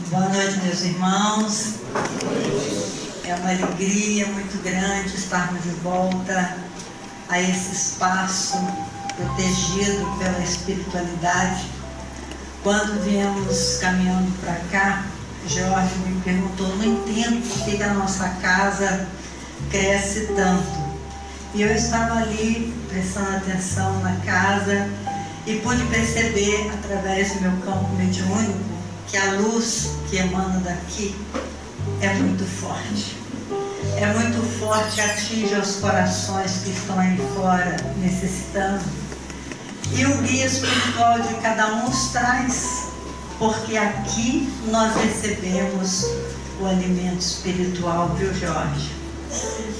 Boa noite, meus irmãos. É uma alegria muito grande estarmos de volta a esse espaço protegido pela espiritualidade. Quando viemos caminhando para cá, Jorge me perguntou: não entendo por que a nossa casa cresce tanto. E eu estava ali prestando atenção na casa e pude perceber, através do meu campo mediúnico, que a luz que emana daqui é muito forte. É muito forte, atinge os corações que estão aí fora necessitando. E o guia espiritual de cada um os traz, porque aqui nós recebemos o alimento espiritual, viu, Jorge?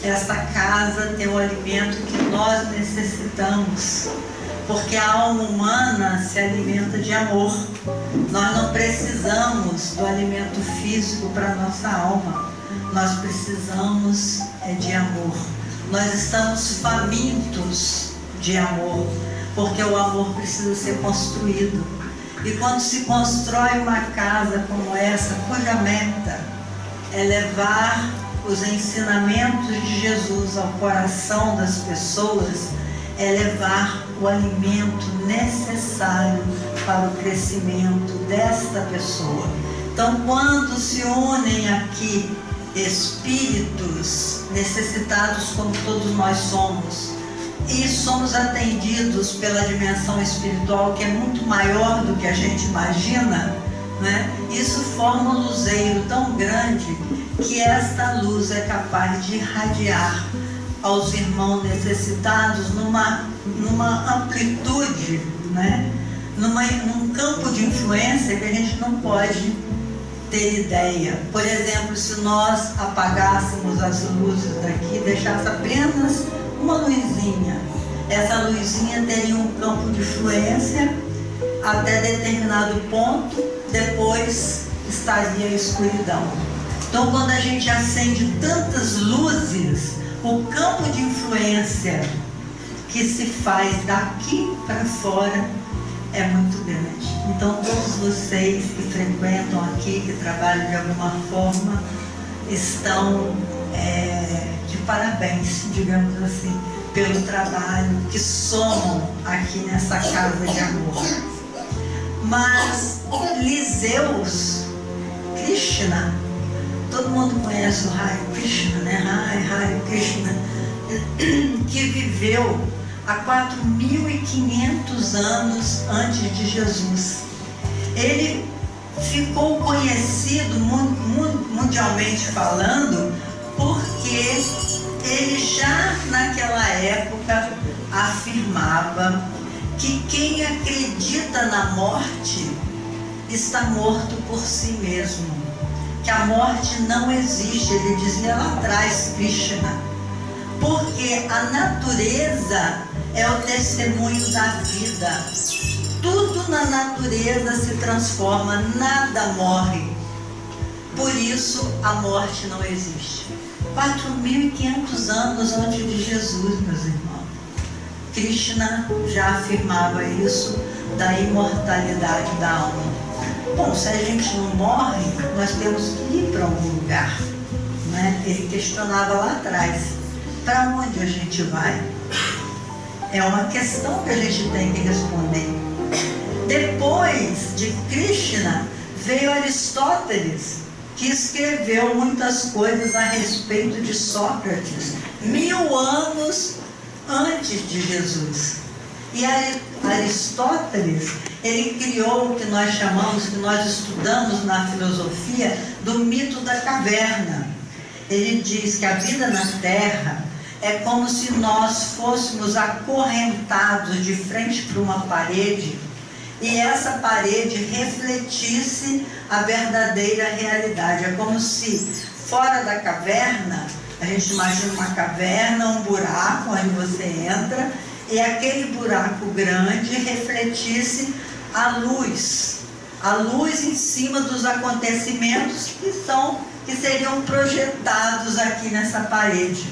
Esta casa tem o alimento que nós necessitamos, porque a alma humana se alimenta de amor. Nós não precisamos do alimento físico para a nossa alma, nós precisamos de amor. Nós estamos famintos de amor, porque o amor precisa ser construído. E quando se constrói uma casa como essa, cuja meta é levar os ensinamentos de Jesus ao coração das pessoas, é levar o alimento necessário para o crescimento desta pessoa. Então, quando se unem aqui espíritos necessitados, como todos nós somos, e somos atendidos pela dimensão espiritual, que é muito maior do que a gente imagina, né? Isso forma um luzeiro tão grande que esta luz é capaz de irradiar aos irmãos necessitados numa amplitude, né? Num campo de influência que a gente não pode ter ideia. Por exemplo, se nós apagássemos as luzes daqui, deixasse apenas uma luzinha, essa luzinha teria um campo de influência até determinado ponto, depois estaria a escuridão. Então, quando a gente acende tantas luzes, o campo de influência que se faz daqui para fora é muito grande. Então, todos vocês que frequentam aqui, que trabalham de alguma forma, estão de parabéns, digamos assim, pelo trabalho que somam aqui nessa casa de amor. Mas Liseus Krishna, todo mundo conhece o Hare Krishna, né? Hare Krishna, que viveu há 4.500 anos antes de Jesus. Ele ficou conhecido mundialmente falando porque ele já naquela época afirmava que quem acredita na morte está morto por si mesmo, que a morte não existe. Ele dizia lá atrás, Krishna, porque a natureza é o testemunho da vida. Tudo na natureza se transforma, nada morre. Por isso a morte não existe. 4.500 anos antes de Jesus, meus irmãos, Krishna já afirmava isso, da imortalidade da alma. Bom, se a gente não morre, nós temos que ir para algum lugar, né? Ele questionava lá atrás: para onde a gente vai? É uma questão que a gente tem que responder. Depois de Krishna veio Aristóteles, que escreveu muitas coisas a respeito de Sócrates, 1000 anos antes de Jesus. E Aristóteles, ele criou o que nós chamamos, que nós estudamos na filosofia, do mito da caverna. Ele diz que a vida na Terra é como se nós fôssemos acorrentados de frente para uma parede, e essa parede refletisse a verdadeira realidade. É como se fora da caverna, a gente imagina uma caverna, um buraco onde você entra, e aquele buraco grande refletisse a luz em cima dos acontecimentos que seriam projetados aqui nessa parede.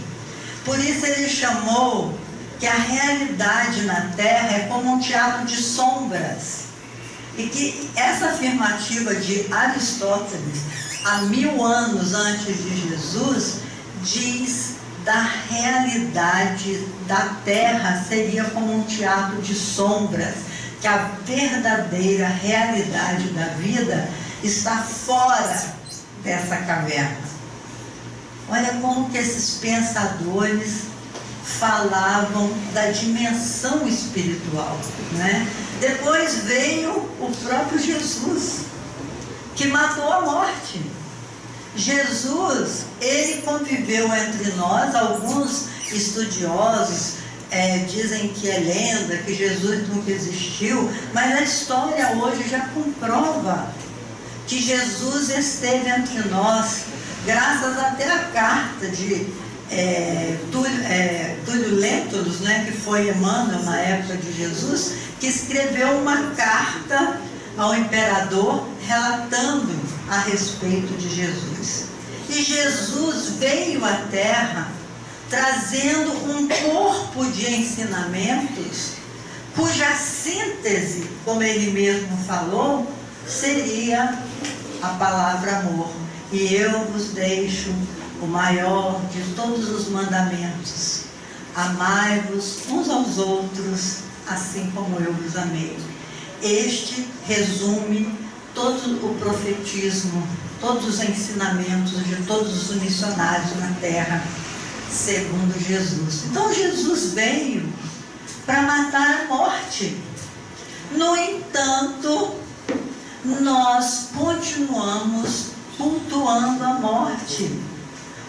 Por isso ele chamou que a realidade na Terra é como um teatro de sombras. E que essa afirmativa de Aristóteles, há 1000 anos antes de Jesus, diz da realidade da Terra seria como um teatro de sombras, que a verdadeira realidade da vida está fora dessa caverna. Olha como que esses pensadores falavam da dimensão espiritual, né? Depois veio o próprio Jesus, que matou a morte. Jesus, ele conviveu entre nós. Alguns estudiosos dizem que é lenda, que Jesus nunca existiu, mas a história hoje já comprova que Jesus esteve entre nós, graças até à carta de Túlio Lentulus, né, que foi Emmanuel na época de Jesus, que escreveu uma carta ao imperador relatando a respeito de Jesus. E Jesus veio à Terra trazendo um corpo de ensinamentos cuja síntese, como ele mesmo falou, seria a palavra amor. E eu vos deixo o maior de todos os mandamentos: amai-vos uns aos outros, assim como eu vos amei. Este resume todo o profetismo, todos os ensinamentos de todos os missionários na Terra, segundo Jesus. Então Jesus veio para matar a morte. No entanto, nós continuamos cultuando a morte.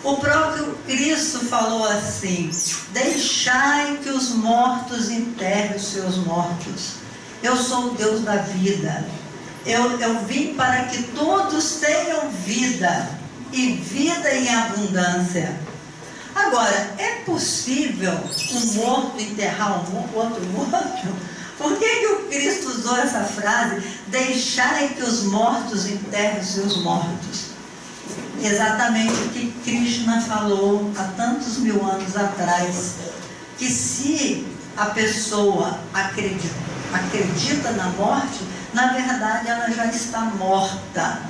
O próprio Cristo falou assim: deixai que os mortos enterrem os seus mortos. Eu sou o Deus da vida. Eu vim para que todos tenham vida, e vida em abundância. Agora, é possível um morto enterrar um outro morto? Por que o Cristo usou essa frase, deixai que os mortos enterrem os seus mortos? Exatamente o que Krishna falou há tantos 1000 anos atrás, que se a pessoa acredita na morte, na verdade ela já está morta,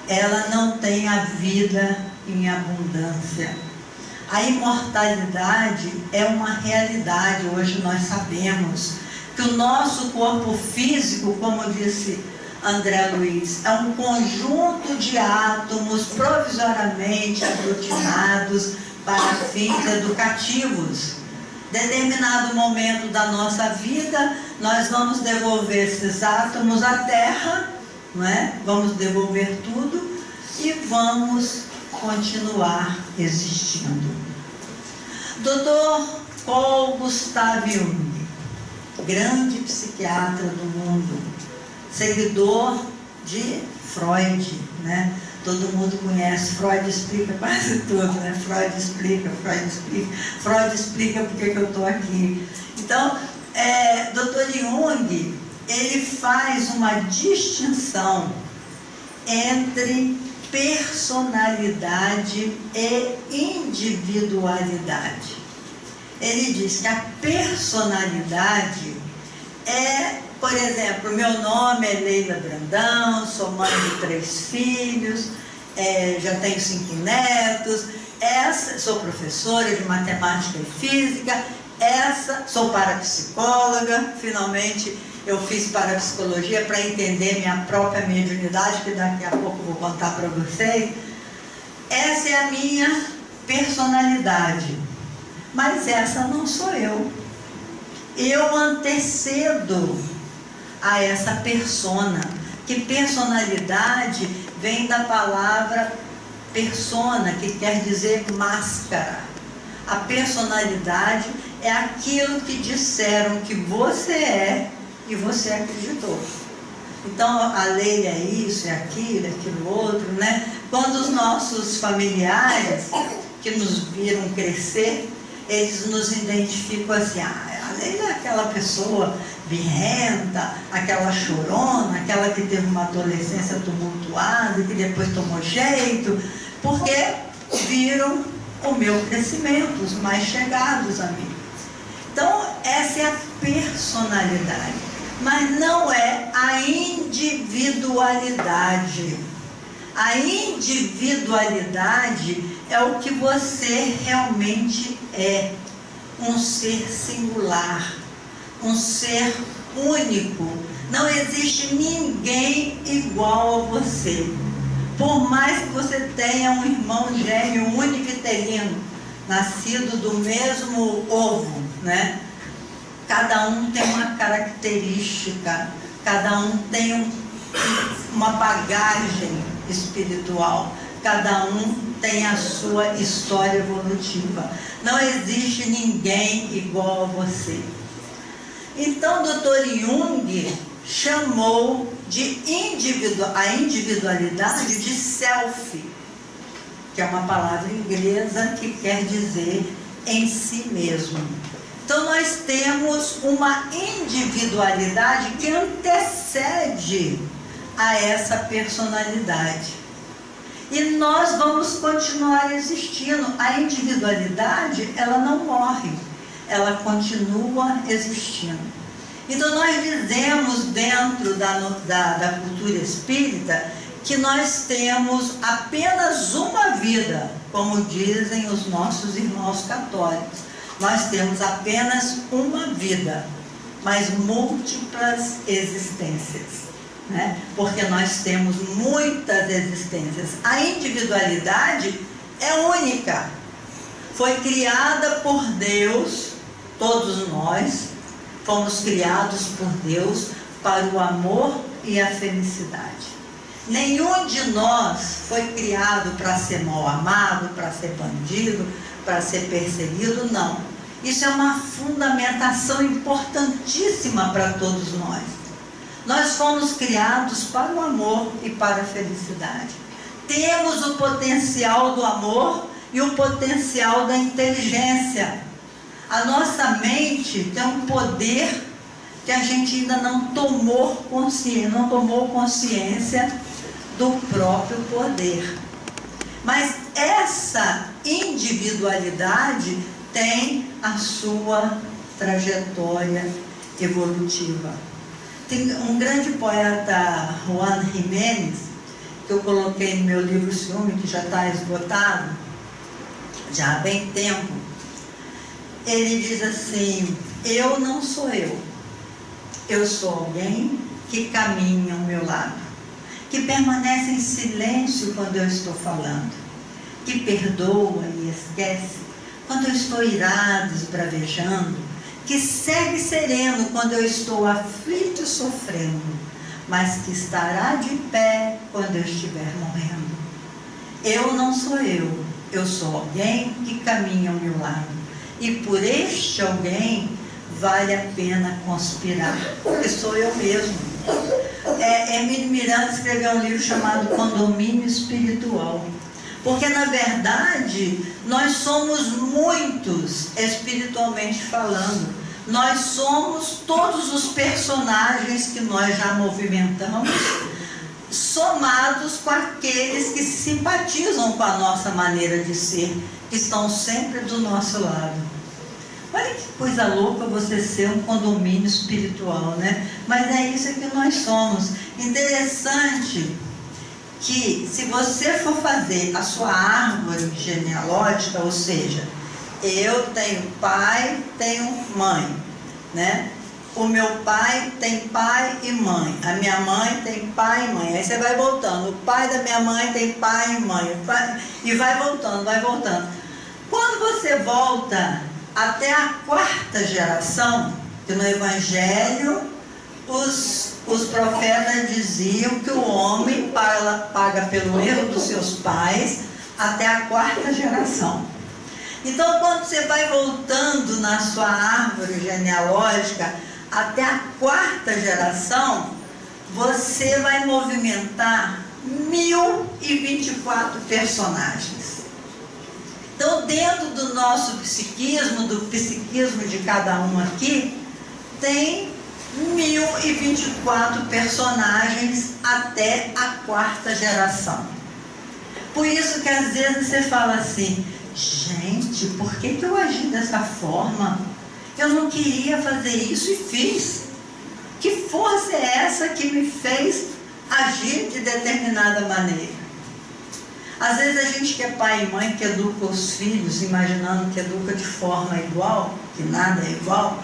ela não tem a vida em abundância. A imortalidade é uma realidade. Hoje nós sabemos que o nosso corpo físico, como disse André Luiz, é um conjunto de átomos provisoriamente aglutinados para fins educativos. Determinado momento da nossa vida, nós vamos devolver esses átomos à Terra, não é? Vamos devolver tudo e vamos continuar existindo. Dr. Carl Gustav Jung, grande psiquiatra do mundo, seguidor de Freud, né? Todo mundo conhece, Freud explica quase tudo, né? Freud explica porque que eu estou aqui. Então, Dr. Jung, ele faz uma distinção entre personalidade e individualidade. Ele diz que a personalidade é, por exemplo, meu nome é Leila Brandão, sou mãe de 3 filhos, já tenho 5 netos, sou professora de matemática e física, sou parapsicóloga, finalmente eu fiz parapsicologia para entender minha própria mediunidade, que daqui a pouco eu vou contar para vocês. Essa é a minha personalidade, mas essa não sou eu. Eu antecedo a essa persona, que personalidade vem da palavra persona, que quer dizer máscara. A personalidade é aquilo que disseram que você é e você acreditou. Então, a lei é isso, é aquilo outro, né? Quando os nossos familiares que nos viram crescer, eles nos identificam assim: a Leila é aquela pessoa birrenta, aquela chorona, aquela que teve uma adolescência tumultuada, que depois tomou jeito, porque viram o meu crescimento, os mais chegados a mim. Então, essa é a personalidade. mas não é a individualidade. A individualidade é o que você realmente é, um ser singular, um ser único. Não existe ninguém igual a você. Por mais que você tenha um irmão gêmeo univitelino, nascido do mesmo ovo, né? Cada um tem uma característica, cada um tem uma bagagem espiritual, cada um tem a sua história evolutiva. Não existe ninguém igual a você. Então, Dr. Jung chamou de a individualidade de self, que é uma palavra inglesa que quer dizer em si mesmo. Então nós temos uma individualidade que antecede a essa personalidade. E nós vamos continuar existindo. A individualidade, ela não morre, ela continua existindo. Então nós dizemos dentro da cultura espírita que nós temos apenas uma vida, como dizem os nossos irmãos católicos. Nós temos apenas uma vida, mas múltiplas existências, né? Porque nós temos muitas existências. A individualidade é única, foi criada por Deus. Todos nós fomos criados por Deus para o amor e a felicidade. Nenhum de nós foi criado para ser mal amado, para ser bandido, para ser perseguido, não. Isso é uma fundamentação importantíssima para todos nós. Nós fomos criados para o amor e para a felicidade. Temos o potencial do amor e o potencial da inteligência. A nossa mente tem um poder que a gente ainda não tomou consciência do próprio poder. Mas essa individualidade tem a sua trajetória evolutiva. Tem um grande poeta, Juan Jiménez, que eu coloquei no meu livro Ciúme, que já está esgotado, já há bem tempo. Ele diz assim: eu não sou eu sou alguém que caminha ao meu lado, que permanece em silêncio quando eu estou falando, que perdoa e esquece quando eu estou irado, esbravejando, que segue sereno quando eu estou aflito e sofrendo, mas que estará de pé quando eu estiver morrendo. Eu não sou eu sou alguém que caminha ao meu lado, e por este alguém vale a pena conspirar, porque sou eu mesmo. Emílio Miranda escreveu um livro chamado Condomínio Espiritual, porque na verdade nós somos muitos espiritualmente falando. Nós somos todos os personagens que nós já movimentamos, somados com aqueles que se simpatizam com a nossa maneira de ser, que estão sempre do nosso lado. Olha que coisa louca você ser um condomínio espiritual, né? Mas é isso que nós somos. Interessante que, se você for fazer a sua árvore genealógica, ou seja, eu tenho pai, tenho mãe, né? O meu pai tem pai e mãe, a minha mãe tem pai e mãe. Aí você vai voltando, o pai da minha mãe tem pai e mãe, e vai voltando, vai voltando. Quando você volta até a quarta geração, que no Evangelho os profetas diziam que o homem paga pelo erro dos seus pais até a quarta geração. Então, quando você vai voltando na sua árvore genealógica até a quarta geração, você vai movimentar 1024 personagens. Então, dentro do nosso psiquismo, do psiquismo de cada um aqui, tem 1024 personagens até a quarta geração. Por isso que às vezes você fala assim: gente, por que eu agi dessa forma? Eu não queria fazer isso e fiz. Que força é essa que me fez agir de determinada maneira? Às vezes a gente que é pai e mãe, que educa os filhos, imaginando que educa de forma igual, que nada é igual,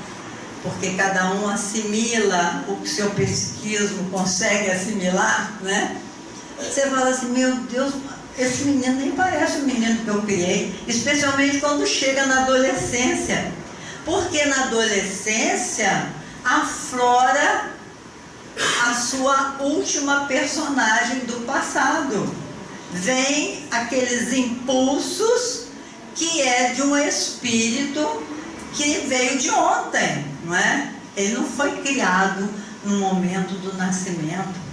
porque cada um assimila o que seu psiquismo consegue assimilar, né? Você fala assim, meu Deus, esse menino nem parece o menino que eu criei, especialmente quando chega na adolescência. Porque na adolescência aflora a sua última personagem do passado. Vem aqueles impulsos que é de um espírito que veio de ontem, não é? Ele não foi criado no momento do nascimento.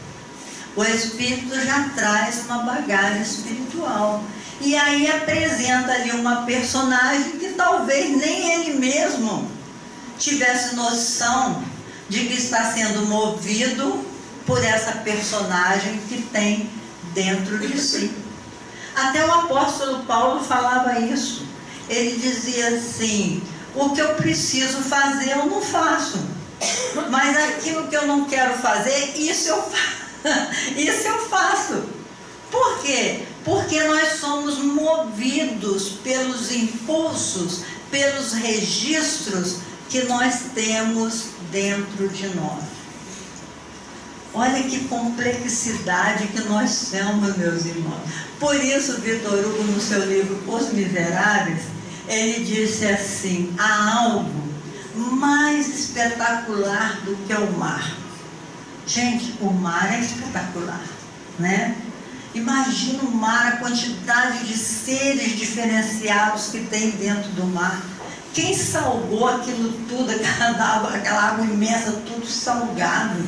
O espírito já traz uma bagagem espiritual. E aí apresenta ali uma personagem que talvez nem ele mesmo tivesse noção de que está sendo movido por essa personagem que tem dentro de si. Até o apóstolo Paulo falava isso. Ele dizia assim, o que eu preciso fazer eu não faço, mas aquilo que eu não quero fazer, isso eu faço. Por quê? Porque nós somos movidos pelos impulsos, pelos registros que nós temos dentro de nós. Olha que complexidade que nós temos, meus irmãos. Por isso, Victor Hugo, no seu livro Os Miseráveis, ele disse assim, há algo mais espetacular do que o mar. Gente, o mar é espetacular, né? Imagina o mar, a quantidade de seres diferenciados que tem dentro do mar. Quem salgou aquilo tudo, aquela água imensa, tudo salgado?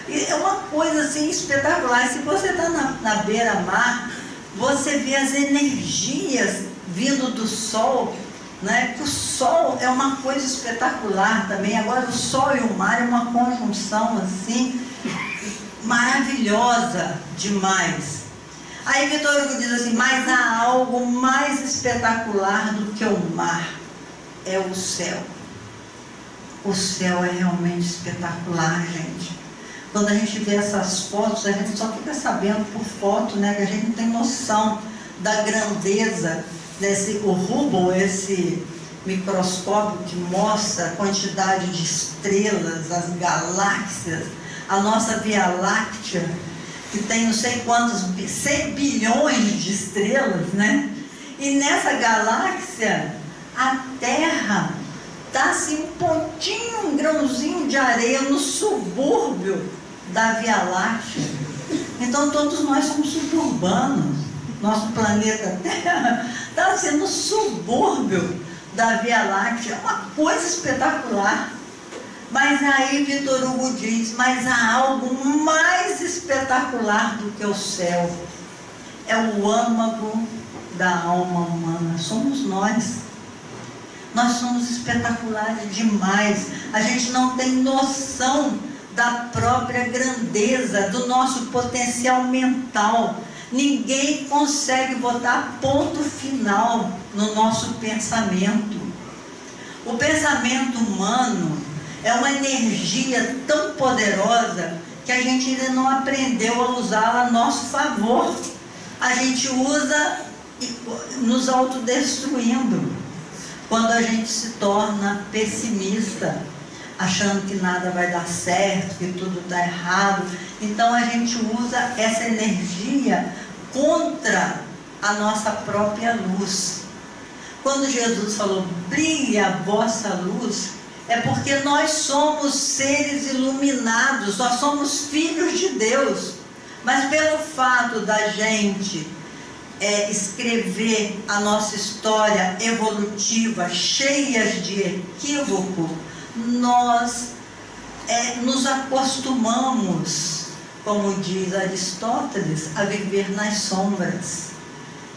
É uma coisa assim espetacular. Se você está na beira-mar, você vê as energias vindo do sol, né? Que o sol é uma coisa espetacular também. Agora o sol e o mar é uma conjunção assim maravilhosa demais. Aí Victor Hugo diz assim, mas há algo mais espetacular do que o mar, é o céu. O céu é realmente espetacular, gente. Quando a gente vê essas fotos, a gente só fica sabendo por foto, né, que a gente não tem noção da grandeza desse, o Hubble, esse microscópio que mostra a quantidade de estrelas, as galáxias, a nossa Via Láctea, que tem não sei quantos, 100 bilhões de estrelas, né? E nessa galáxia, a Terra está assim, um pontinho, um grãozinho de areia no subúrbio da Via Láctea. Então todos nós somos suburbanos. Nosso planeta Terra está assim, no subúrbio da Via Láctea. É uma coisa espetacular. Mas aí Victor Hugo diz, mas há algo mais espetacular do que o céu. É o âmago da alma humana. Somos nós. Nós somos espetaculares demais. A gente não tem noção da própria grandeza, do nosso potencial mental. Ninguém consegue botar ponto final no nosso pensamento. O pensamento humano é uma energia tão poderosa que a gente ainda não aprendeu a usá-la a nosso favor. A gente usa nos autodestruindo. Quando a gente se torna pessimista, achando que nada vai dar certo, que tudo está errado, então a gente usa essa energia contra a nossa própria luz. Quando Jesus falou, brilhe a vossa luz, é porque nós somos seres iluminados, nós somos filhos de Deus, mas pelo fato da gente escrever a nossa história evolutiva, cheias de equívoco, nós nos acostumamos, como diz Aristóteles, a viver nas sombras.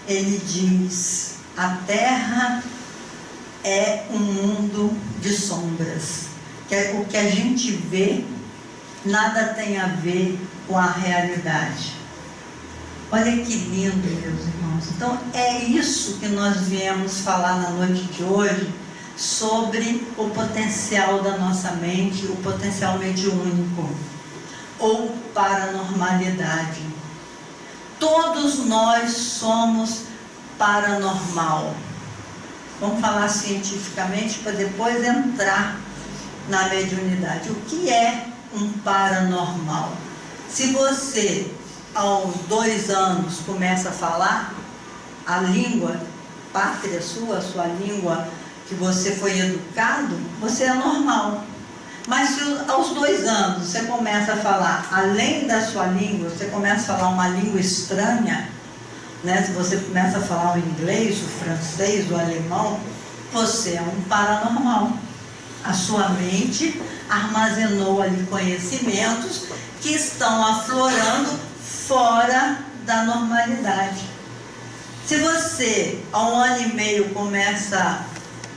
Ele diz, a Terra é um mundo de sombras, o que a gente vê nada tem a ver com a realidade. Olha que lindo, meus irmãos. Então é isso que nós viemos falar na noite de hoje, sobre o potencial da nossa mente, o potencial mediúnico ou paranormalidade. Todos nós somos paranormal. Vamos falar cientificamente para depois entrar na mediunidade. O que é um paranormal? Se você, aos 2 anos, começa a falar a língua pátria sua, a sua língua que você foi educado, você é normal. Mas se aos 2 anos você começa a falar, além da sua língua, você começa a falar uma língua estranha, né? Se você começa a falar o inglês, o francês, o alemão, você é um paranormal. A sua mente armazenou ali conhecimentos que estão aflorando fora da normalidade. Se você, a 1 ano e meio, começa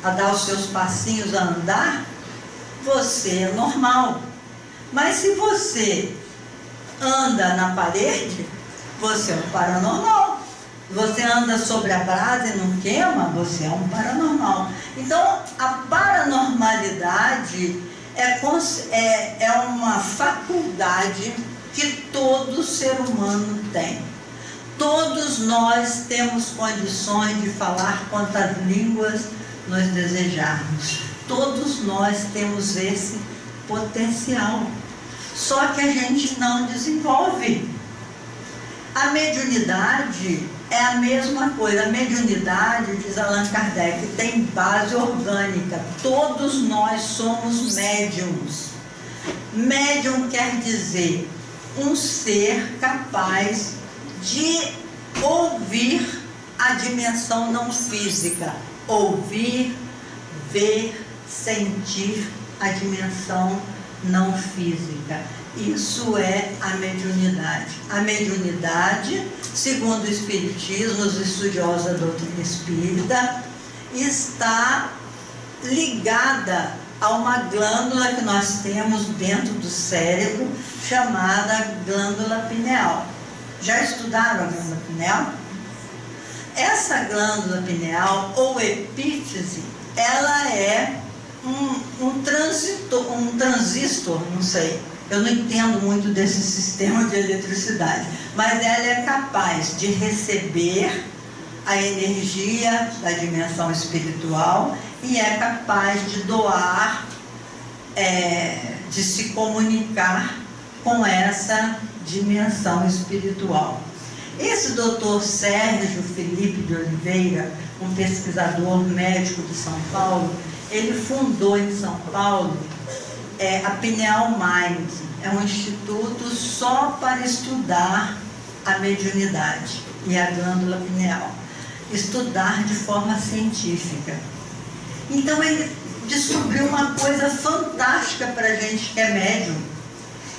a dar os seus passinhos a andar, você é normal. Mas se você anda na parede, você é um paranormal. Você anda sobre a brasa e não queima, você é um paranormal. Então, a paranormalidade é uma faculdade que todo ser humano tem. Todos nós temos condições de falar quantas línguas nós desejarmos. Todos nós temos esse potencial. Só que a gente não desenvolve. A mediunidade é a mesma coisa. A mediunidade, diz Allan Kardec, tem base orgânica. Todos nós somos médiums. Médium quer dizer um ser capaz de ouvir a dimensão não física. Ouvir, ver, sentir a dimensão não física. Isso é a mediunidade. A mediunidade, segundo o Espiritismo, os estudiosos da doutrina espírita, está ligada a uma glândula que nós temos dentro do cérebro, chamada glândula pineal. Já estudaram a glândula pineal? Essa glândula pineal, ou epífise, ela é um transistor, não sei. Eu não entendo muito desse sistema de eletricidade, mas ela é capaz de receber a energia da dimensão espiritual e é capaz de doar, de se comunicar com essa dimensão espiritual. Esse doutor Sérgio Felipe de Oliveira, um pesquisador médico de São Paulo, ele fundou em São Paulo a Pineal Mind. É um instituto só para estudar a mediunidade e a glândula pineal. Estudar de forma científica. Então ele descobriu uma coisa fantástica para a gente que é médium.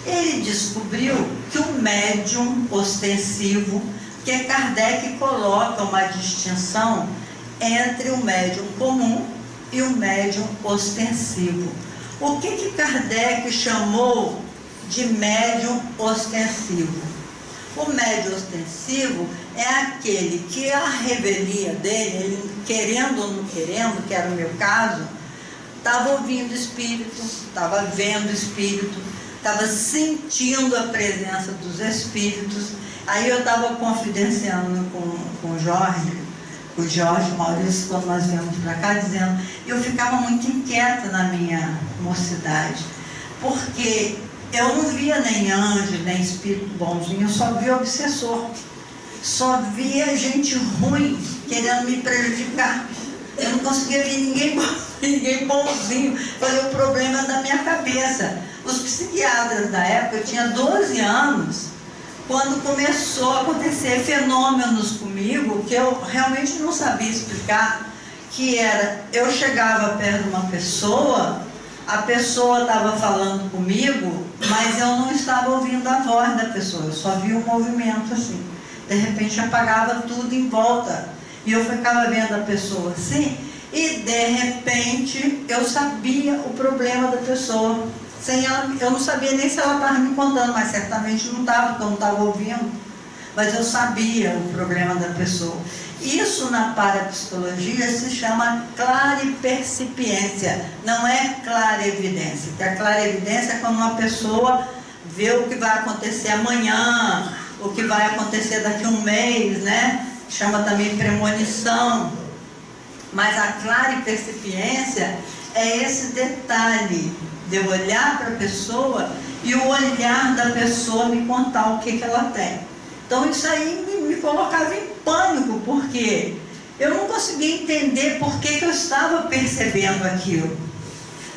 Ele descobriu que o médium ostensivo, que Kardec coloca uma distinção entre o médium comum e o médium ostensivo. O que Kardec chamou de médium ostensivo? O médium ostensivo é aquele que a revelia dele, ele querendo ou não querendo, que era o meu caso, estava ouvindo espírito, estava vendo espírito, estava sentindo a presença dos espíritos. Aí eu estava confidenciando com o Jorge Maurício, quando nós viemos para cá, dizendo, eu ficava muito inquieta na minha mocidade, porque eu não via nem anjo, nem espírito bonzinho, eu só via obsessor, só via gente ruim querendo me prejudicar. Eu não conseguia ver ninguém bonzinho. Falei, o problema é da minha cabeça. Os psiquiatras da época, eu tinha 12 anos, quando começou a acontecer fenômenos comigo que eu realmente não sabia explicar, que era, eu chegava perto de uma pessoa, a pessoa estava falando comigo, mas eu não estava ouvindo a voz da pessoa, eu só via um movimento assim. De repente apagava tudo em volta, e eu ficava vendo a pessoa assim, e de repente eu sabia o problema da pessoa. Sem ela, eu não sabia nem se ela estava me contando, mas certamente não estava, porque eu não estava ouvindo. Mas eu sabia o problema da pessoa. Isso na parapsicologia se chama claripercipiência, não é clarevidência. Que a clarevidência é quando uma pessoa vê o que vai acontecer amanhã, o que vai acontecer daqui a um mês, né? Chama também premonição. Mas a claripercipiência é esse detalhe de eu olhar para a pessoa e o olhar da pessoa me contar o que ela tem. Então isso aí me colocava em pânico, porque eu não conseguia entender por que eu estava percebendo aquilo.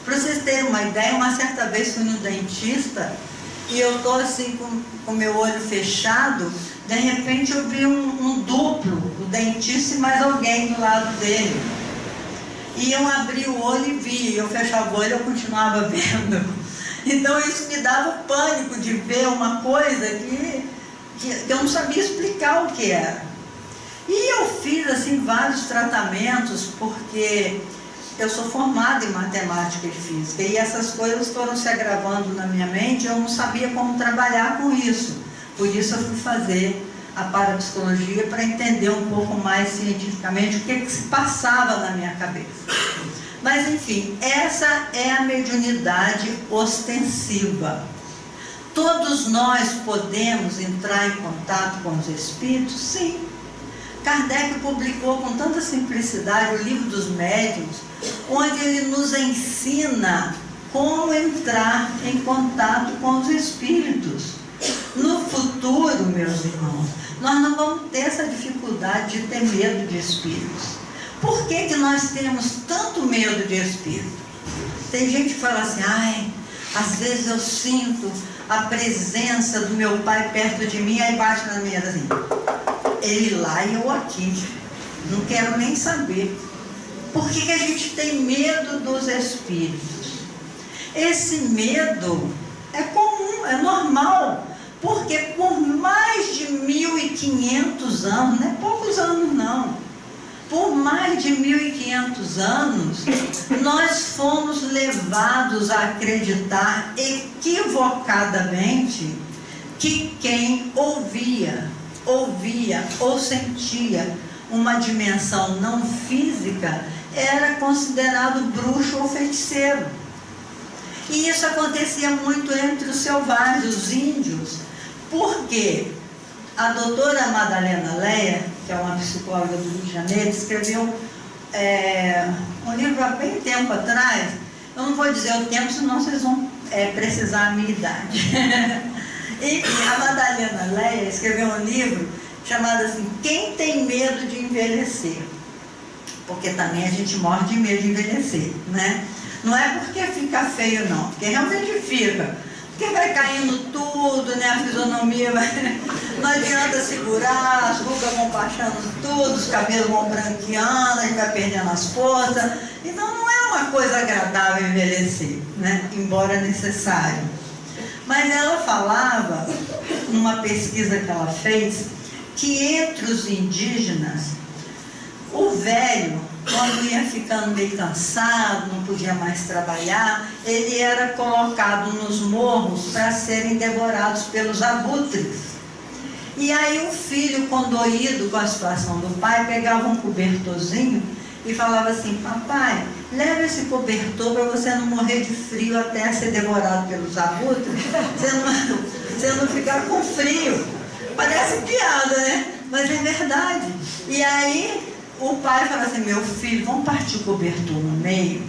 Para vocês terem uma ideia, uma certa vez fui no dentista e eu estou assim com o meu olho fechado, de repente eu vi um duplo, o dentista e mais alguém do lado dele. E eu abri o olho e vi, eu fechava o olho e eu continuava vendo. Então isso me dava pânico de ver uma coisa que eu não sabia explicar o que era. E eu fiz assim vários tratamentos, porque eu sou formada em matemática e física, e essas coisas foram se agravando na minha mente, eu não sabia como trabalhar com isso. Por isso eu fui fazer a parapsicologia, para entender um pouco mais cientificamente o que se passava na minha cabeça. Mas enfim, essa é a mediunidade ostensiva. Todos nós podemos entrar em contato com os espíritos? Sim. Kardec publicou com tanta simplicidade o Livro dos Médiuns, onde ele nos ensina como entrar em contato com os espíritos. No futuro, meus irmãos, nós não vamos ter essa dificuldade de ter medo de espíritos. Por que nós temos tanto medo de espírito? Tem gente que fala assim, ai, às vezes eu sinto a presença do meu pai perto de mim, aí bate na minha assim, ele lá e eu aqui, não quero nem saber. Por que a gente tem medo dos espíritos? Esse medo é comum, é normal, porque por mais de 1500 anos, não é poucos anos não, por mais de 1500 anos, nós fomos levados a acreditar equivocadamente que quem ouvia ou sentia uma dimensão não física era considerado bruxo ou feiticeiro. E isso acontecia muito entre os selvagens, os índios, porque a doutora Madalena Leia, que é uma psicóloga do Rio de Janeiro, escreveu um livro há bem tempo atrás. Eu não vou dizer o tempo, senão vocês vão precisar a minha idade. Enfim, a Madalena Leia escreveu um livro chamado assim, Quem Tem Medo de Envelhecer? Porque também a gente morre de medo de envelhecer, né? Não é porque fica feio não, porque realmente fica. Porque vai caindo tudo, né? A fisionomia vai... não adianta segurar, as rugas vão baixando tudo, os cabelos vão branqueando, a gente vai perdendo as forças. Então não é uma coisa agradável envelhecer, né? Embora necessário. Mas ela falava, numa pesquisa que ela fez, que entre os indígenas, o velho, quando ia ficando meio cansado, não podia mais trabalhar, ele era colocado nos morros para serem devorados pelos abutres. E aí o filho, condoído com a situação do pai, pegava um cobertorzinho e falava assim, papai, leva esse cobertor para você não morrer de frio até ser devorado pelos abutres, você não ficar com frio. Parece piada, né? Mas é verdade. E aí o pai fala assim, meu filho, vamos partir o cobertor no meio,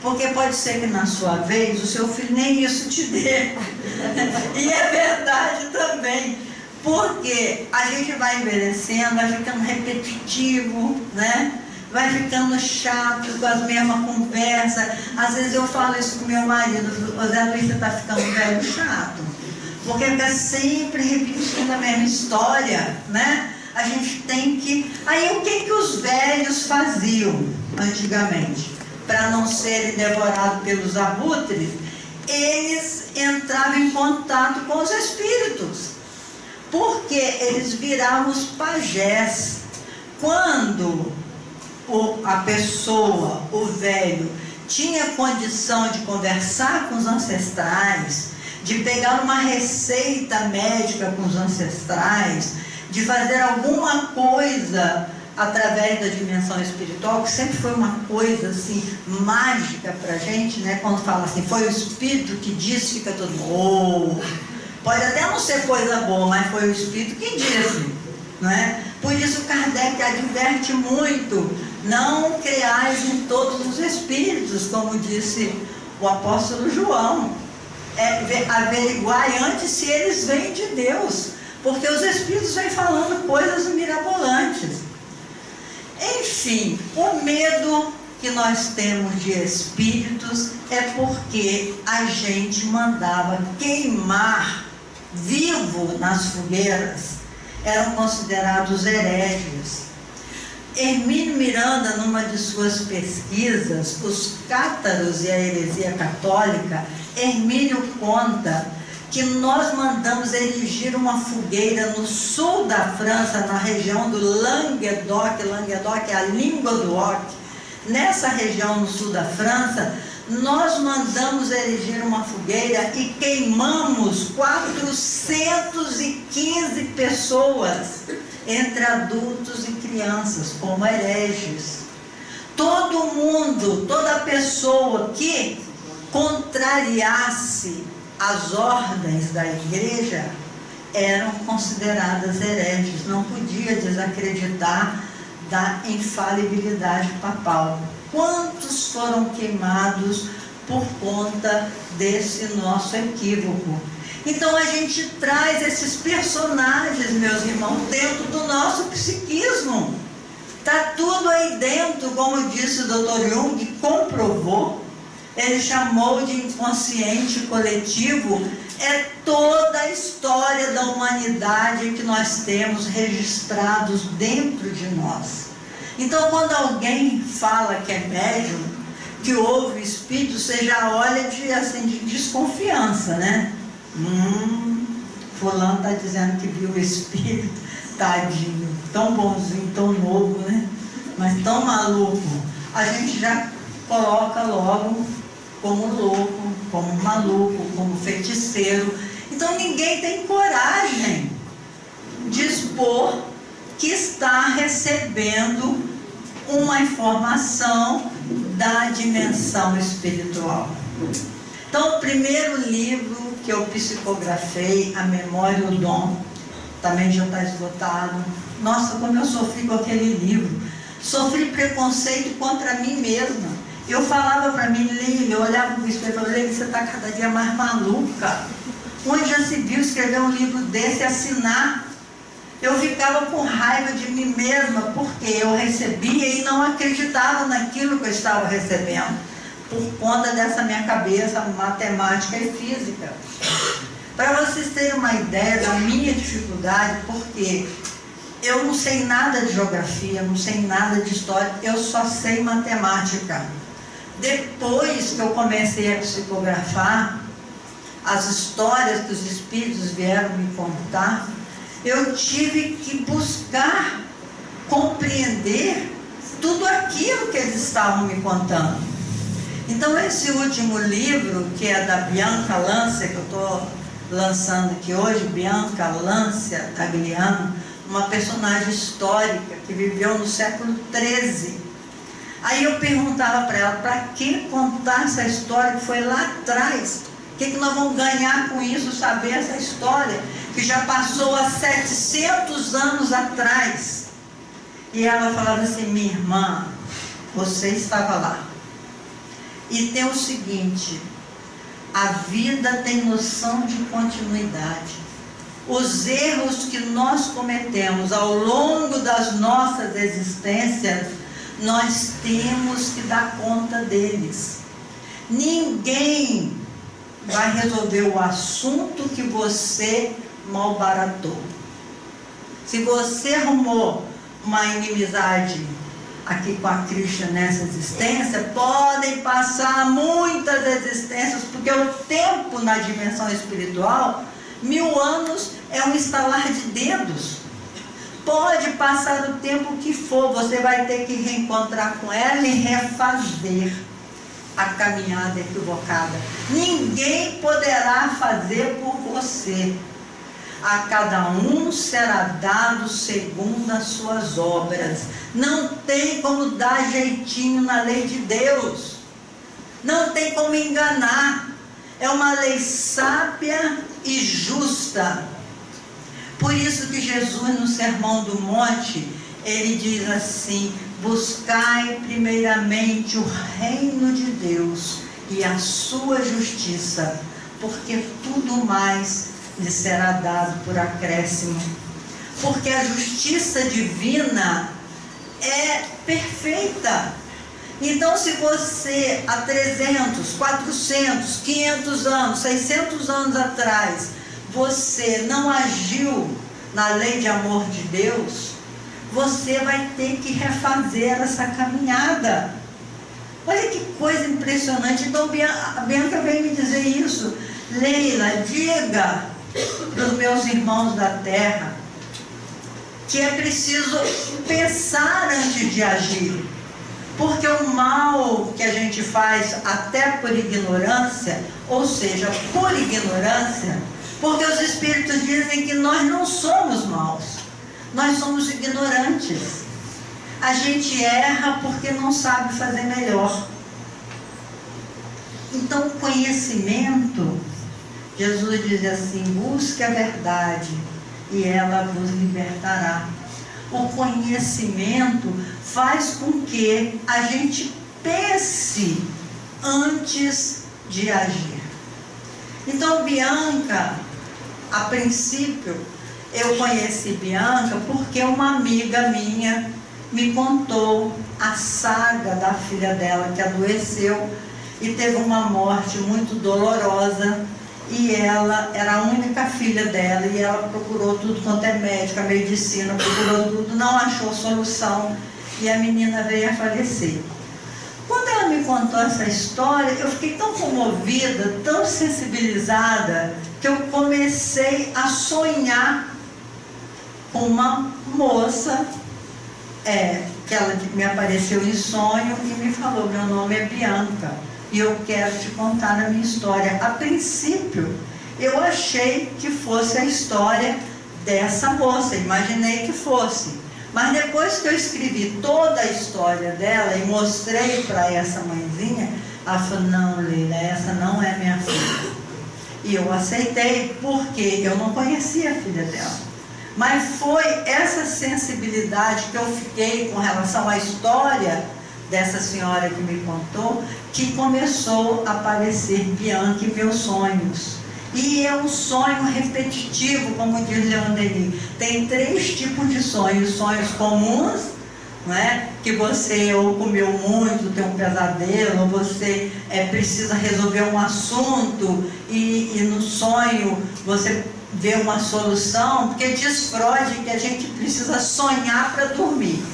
porque pode ser que na sua vez o seu filho nem isso te dê. E é verdade também, porque a gente vai envelhecendo, vai ficando repetitivo, né? Vai ficando chato com as mesmas conversas. Às vezes eu falo isso com meu marido, o Zé Luiz, você está ficando velho chato, porque fica sempre repetindo a mesma história, né? A gente tem que... Aí o que os velhos faziam antigamente? Para não serem devorados pelos abutres, eles entravam em contato com os espíritos, porque eles viravam os pajés. Quando a pessoa, o velho, tinha condição de conversar com os ancestrais, de pegar uma receita médica com os ancestrais, de fazer alguma coisa através da dimensão espiritual, que sempre foi uma coisa assim, mágica para a gente, né? Quando fala assim, foi o Espírito que disse, fica todo mundo, pode até não ser coisa boa, mas foi o Espírito que disse, não é? Por isso Kardec adverte muito, não creais em todos os espíritos, como disse o apóstolo João, averiguai antes se eles vêm de Deus, porque os espíritos vêm falando coisas mirabolantes. Enfim, o medo que nós temos de espíritos é porque a gente mandava queimar vivo nas fogueiras, eram considerados hereges. Hermínio Miranda, numa de suas pesquisas, os cátaros e a heresia católica, Hermínio conta que nós mandamos erigir uma fogueira no sul da França, na região do Languedoc. Languedoc é a língua do Oc. Nessa região no sul da França, nós mandamos erigir uma fogueira e queimamos 415 pessoas, entre adultos e crianças, como hereges. Todo mundo, toda pessoa que contrariasse as ordens da igreja eram consideradas hereges, não podia desacreditar da infalibilidade papal. Quantos foram queimados por conta desse nosso equívoco? Então a gente traz esses personagens, meus irmãos, dentro do nosso psiquismo. Está tudo aí dentro, como disse o Dr. Jung, comprovou. Ele chamou de inconsciente coletivo, é toda a história da humanidade que nós temos registrados dentro de nós. Então, quando alguém fala que é médium, que ouve o espírito, você já olha de desconfiança, né? Fulano está dizendo que viu o espírito, tadinho, tão bonzinho, tão novo, né? Mas tão maluco. A gente já coloca logo como louco, como maluco, como feiticeiro. Então ninguém tem coragem de expor que está recebendo uma informação da dimensão espiritual. Então o primeiro livro que eu psicografei, A Memória e o Dom, também já está esgotado. Nossa, como eu sofri com aquele livro. Sofri preconceito contra mim mesma. Eu falava para mim, Lília, eu olhava para o espelho e falava, Lília, você está cada dia mais maluca. Onde já se viu escrever um livro desse e assinar? Eu ficava com raiva de mim mesma, porque eu recebia e não acreditava naquilo que eu estava recebendo, por conta dessa minha cabeça matemática e física. Para vocês terem uma ideia da minha dificuldade, porque eu não sei nada de geografia, não sei nada de história, eu só sei matemática. Depois que eu comecei a psicografar as histórias que os espíritos vieram me contar, eu tive que buscar compreender tudo aquilo que eles estavam me contando. Então esse último livro, que é da Bianca Lancia, que eu estou lançando aqui hoje, Bianca Lancia Tagliano, uma personagem histórica que viveu no século XIII. Aí eu perguntava para ela, para que contar essa história que foi lá atrás? O que nós vamos ganhar com isso, saber essa história que já passou há 700 anos atrás? E ela falava assim, minha irmã, você estava lá. E tem o seguinte, a vida tem noção de continuidade. Os erros que nós cometemos ao longo das nossas existências, nós temos que dar conta deles. Ninguém vai resolver o assunto que você malbaratou. Se você arrumou uma inimizade aqui com a Krishna nessa existência, podem passar muitas existências, porque o tempo na dimensão espiritual, 1000 anos é um estalar de dedos. Pode passar o tempo que for, você vai ter que reencontrar com ela e refazer a caminhada equivocada. Ninguém poderá fazer por você. A cada um será dado segundo as suas obras. Não tem como dar jeitinho na lei de Deus. Não tem como enganar. É uma lei sábia e justa. Por isso que Jesus, no Sermão do Monte, ele diz assim: buscai primeiramente o reino de Deus e a sua justiça, porque tudo mais lhe será dado por acréscimo. Porque a justiça divina é perfeita. Então, se você há 300, 400, 500 anos, 600 anos atrás, você não agiu na lei de amor de Deus, você vai ter que refazer essa caminhada. Olha que coisa impressionante. Então a Bianca veio me dizer isso: Leila, diga para os meus irmãos da terra que é preciso pensar antes de agir, porque o mal que a gente faz até por ignorância, ou seja, por ignorância, porque os Espíritos dizem que nós não somos maus, nós somos ignorantes. A gente erra porque não sabe fazer melhor. Então, o conhecimento, Jesus diz assim: busque a verdade e ela vos libertará. O conhecimento faz com que a gente pense antes de agir. Então, Bianca, a princípio, eu conheci Bianca porque uma amiga minha me contou a saga da filha dela que adoeceu e teve uma morte muito dolorosa, e ela era a única filha dela, e ela procurou tudo quanto é médico, a medicina, procurou tudo, não achou solução, e a menina veio a falecer. Quando ela me contou essa história, eu fiquei tão comovida, tão sensibilizada, que eu comecei a sonhar com uma moça, que ela me apareceu em sonho e me falou: meu nome é Bianca e eu quero te contar a minha história. A princípio, eu achei que fosse a história dessa moça, imaginei que fosse. Mas depois que eu escrevi toda a história dela e mostrei para essa mãezinha, ela falou: não, Leila, essa não é minha filha. E eu aceitei, porque eu não conhecia a filha dela. Mas foi essa sensibilidade que eu fiquei com relação à história dessa senhora que me contou, que começou a aparecer Bianca em meus sonhos. E é um sonho repetitivo, como diz Leon Denis. Tem 3 tipos de sonhos: sonhos comuns, não é? Que você ou comeu muito, tem um pesadelo, ou você precisa resolver um assunto e no sonho você vê uma solução, porque diz Freud que a gente precisa sonhar para dormir,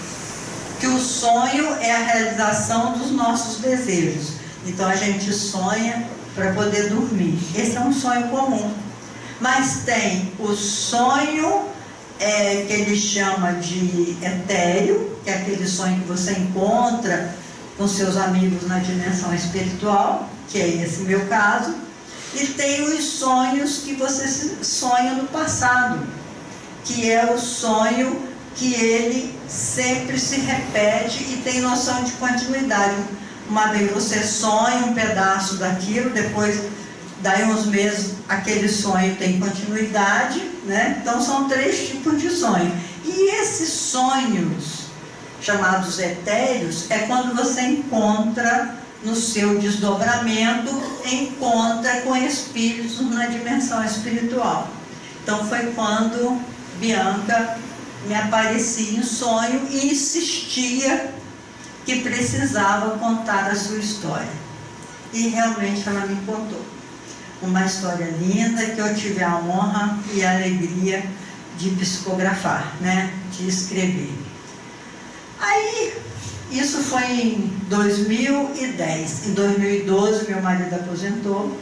que o sonho é a realização dos nossos desejos. Então a gente sonha para poder dormir. Esse é um sonho comum. Mas tem o sonho que ele chama de etéreo, que é aquele sonho que você encontra com seus amigos na dimensão espiritual, que é esse meu caso. E tem os sonhos que você sonha no passado, que é o sonho que ele sempre se repete e tem noção de continuidade. Uma vez você sonha um pedaço daquilo, depois, daí uns meses, aquele sonho tem continuidade, né? Então são 3 tipos de sonho. E esses sonhos, chamados etéreos, é quando você encontra, no seu desdobramento, encontra com espíritos na dimensão espiritual. Então foi quando Bianca me aparecia em sonho e insistia que precisava contar a sua história. E realmente ela me contou uma história linda, que eu tive a honra e a alegria de psicografar, né? De escrever. Aí, isso foi em 2010. Em 2012, meu marido aposentou,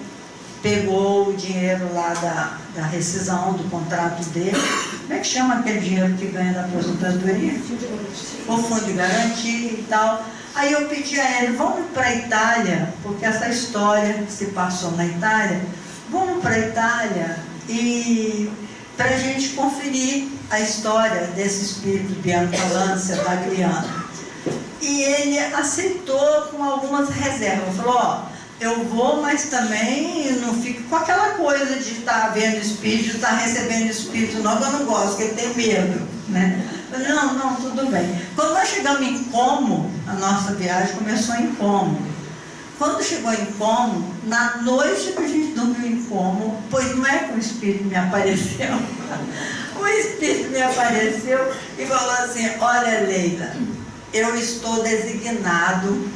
pegou o dinheiro lá da rescisão do contrato dele. Como é que chama aquele dinheiro que ganha da aposentadoria? O fundo de garantia e tal. Aí eu pedi a ele: vamos para a Itália, porque essa história se passou na Itália. Vamos para a Itália e para a gente conferir a história desse espírito Bianca da Adriana. E ele aceitou com algumas reservas. Falou, ó, eu vou, mas também não fico com aquela coisa de estar vendo espírito, de estar recebendo espírito novo, eu não gosto, porque eu tenho medo, né? Não, tudo bem. Quando nós chegamos em Como, a nossa viagem começou em Como. Quando chegou em Como, na noite que a gente dormiu em Como, pois não é que o espírito me apareceu, o espírito me apareceu e falou assim, olha, Leila, eu estou designado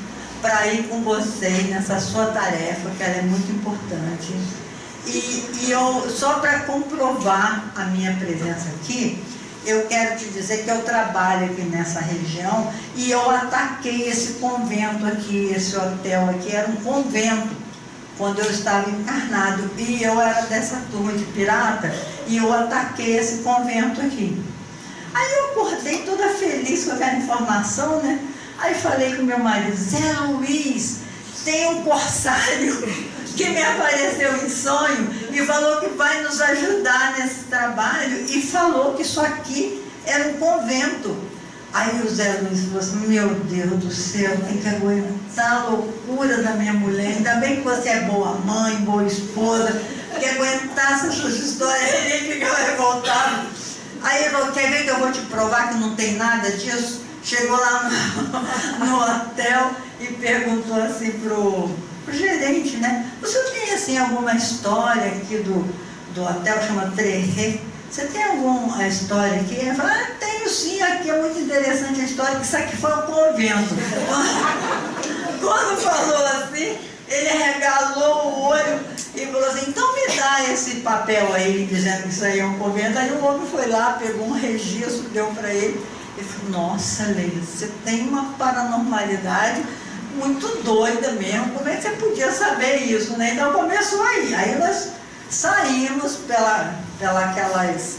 para ir com você nessa sua tarefa, que ela é muito importante. E eu, só para comprovar a minha presença aqui, eu quero te dizer que eu trabalho aqui nessa região e eu ataquei esse convento aqui, esse hotel aqui, era um convento, quando eu estava encarnado. E eu era dessa turma de pirata e eu ataquei esse convento aqui. Aí eu acordei toda feliz com aquela informação, né? Aí falei com meu marido, Zé Luiz, tem um corsário que me apareceu em sonho e falou que vai nos ajudar nesse trabalho e falou que isso aqui era um convento. Aí o Zé Luiz falou assim, meu Deus do céu, tem que aguentar a loucura da minha mulher, ainda bem que você é boa mãe, boa esposa, que aguentar essas suas histórias, ele ficava revoltado. Aí ele falou, quer ver que eu vou te provar que não tem nada disso? Chegou lá no hotel e perguntou assim pro gerente, né? O senhor tem assim alguma história aqui do hotel, chama Trerê? Você tem alguma história aqui? Ele falou, tenho sim, aqui é muito interessante a história, que isso aqui foi um convento. Quando falou assim, ele regalou o olho e falou assim, então me dá esse papel aí, dizendo que isso aí é um convento. Aí o homem foi lá, pegou um registro, deu para ele. Ele falou, nossa, Leila, você tem uma paranormalidade muito doida mesmo, como é que você podia saber isso, né? Então começou aí. Aí nós saímos aquelas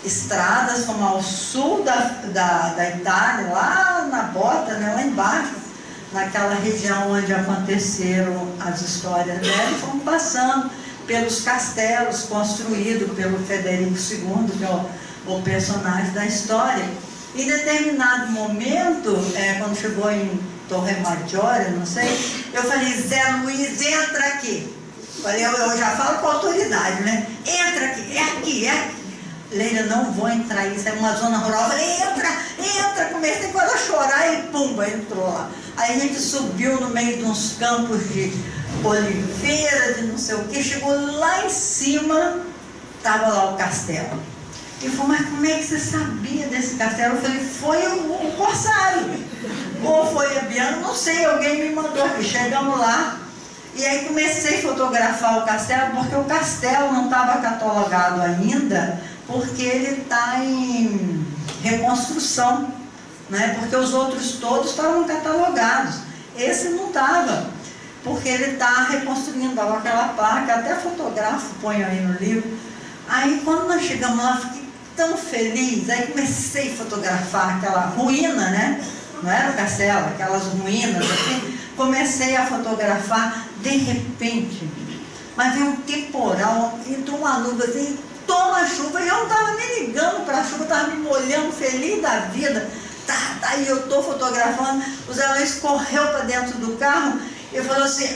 estradas, fomos ao sul da Itália, lá na bota, né? Lá embaixo, naquela região onde aconteceram as histórias dela, e fomos passando pelos castelos construídos pelo Federico II, que é o personagem da história. Em determinado momento, quando chegou em Torre Maggiore, não sei, eu falei, Zé Luiz, entra aqui. Falei, eu já falo com autoridade, né? Entra aqui, é aqui, é aqui. Leila, não vou entrar, isso é uma zona rural. Eu falei, entra, comecei quase a chorar e pumba, entrou lá. Aí a gente subiu no meio de uns campos de oliveira, de não sei o que, chegou lá em cima, estava lá o castelo. Ele falou, mas como é que você sabia desse castelo? Eu falei, foi o corsário. Ou foi a Bianca, não sei, alguém me mandou aqui. Chegamos lá, e aí comecei a fotografar o castelo, porque o castelo não estava catalogado ainda, porque ele está em reconstrução, né? Porque os outros todos estavam catalogados. Esse não estava, porque ele está reconstruindo, dava aquela placa, até fotografo, ponho aí no livro. Aí quando nós chegamos lá, fiquei tão feliz, aí comecei a fotografar aquela ruína, né? Não era o castelo, aquelas ruínas assim. Comecei a fotografar, de repente, mas veio um temporal, entrou uma nuvem assim, toma chuva, e eu não estava nem ligando para a chuva, estava me molhando, feliz da vida. Aí eu estou fotografando, o Zé Luiz correu para dentro do carro e falou assim,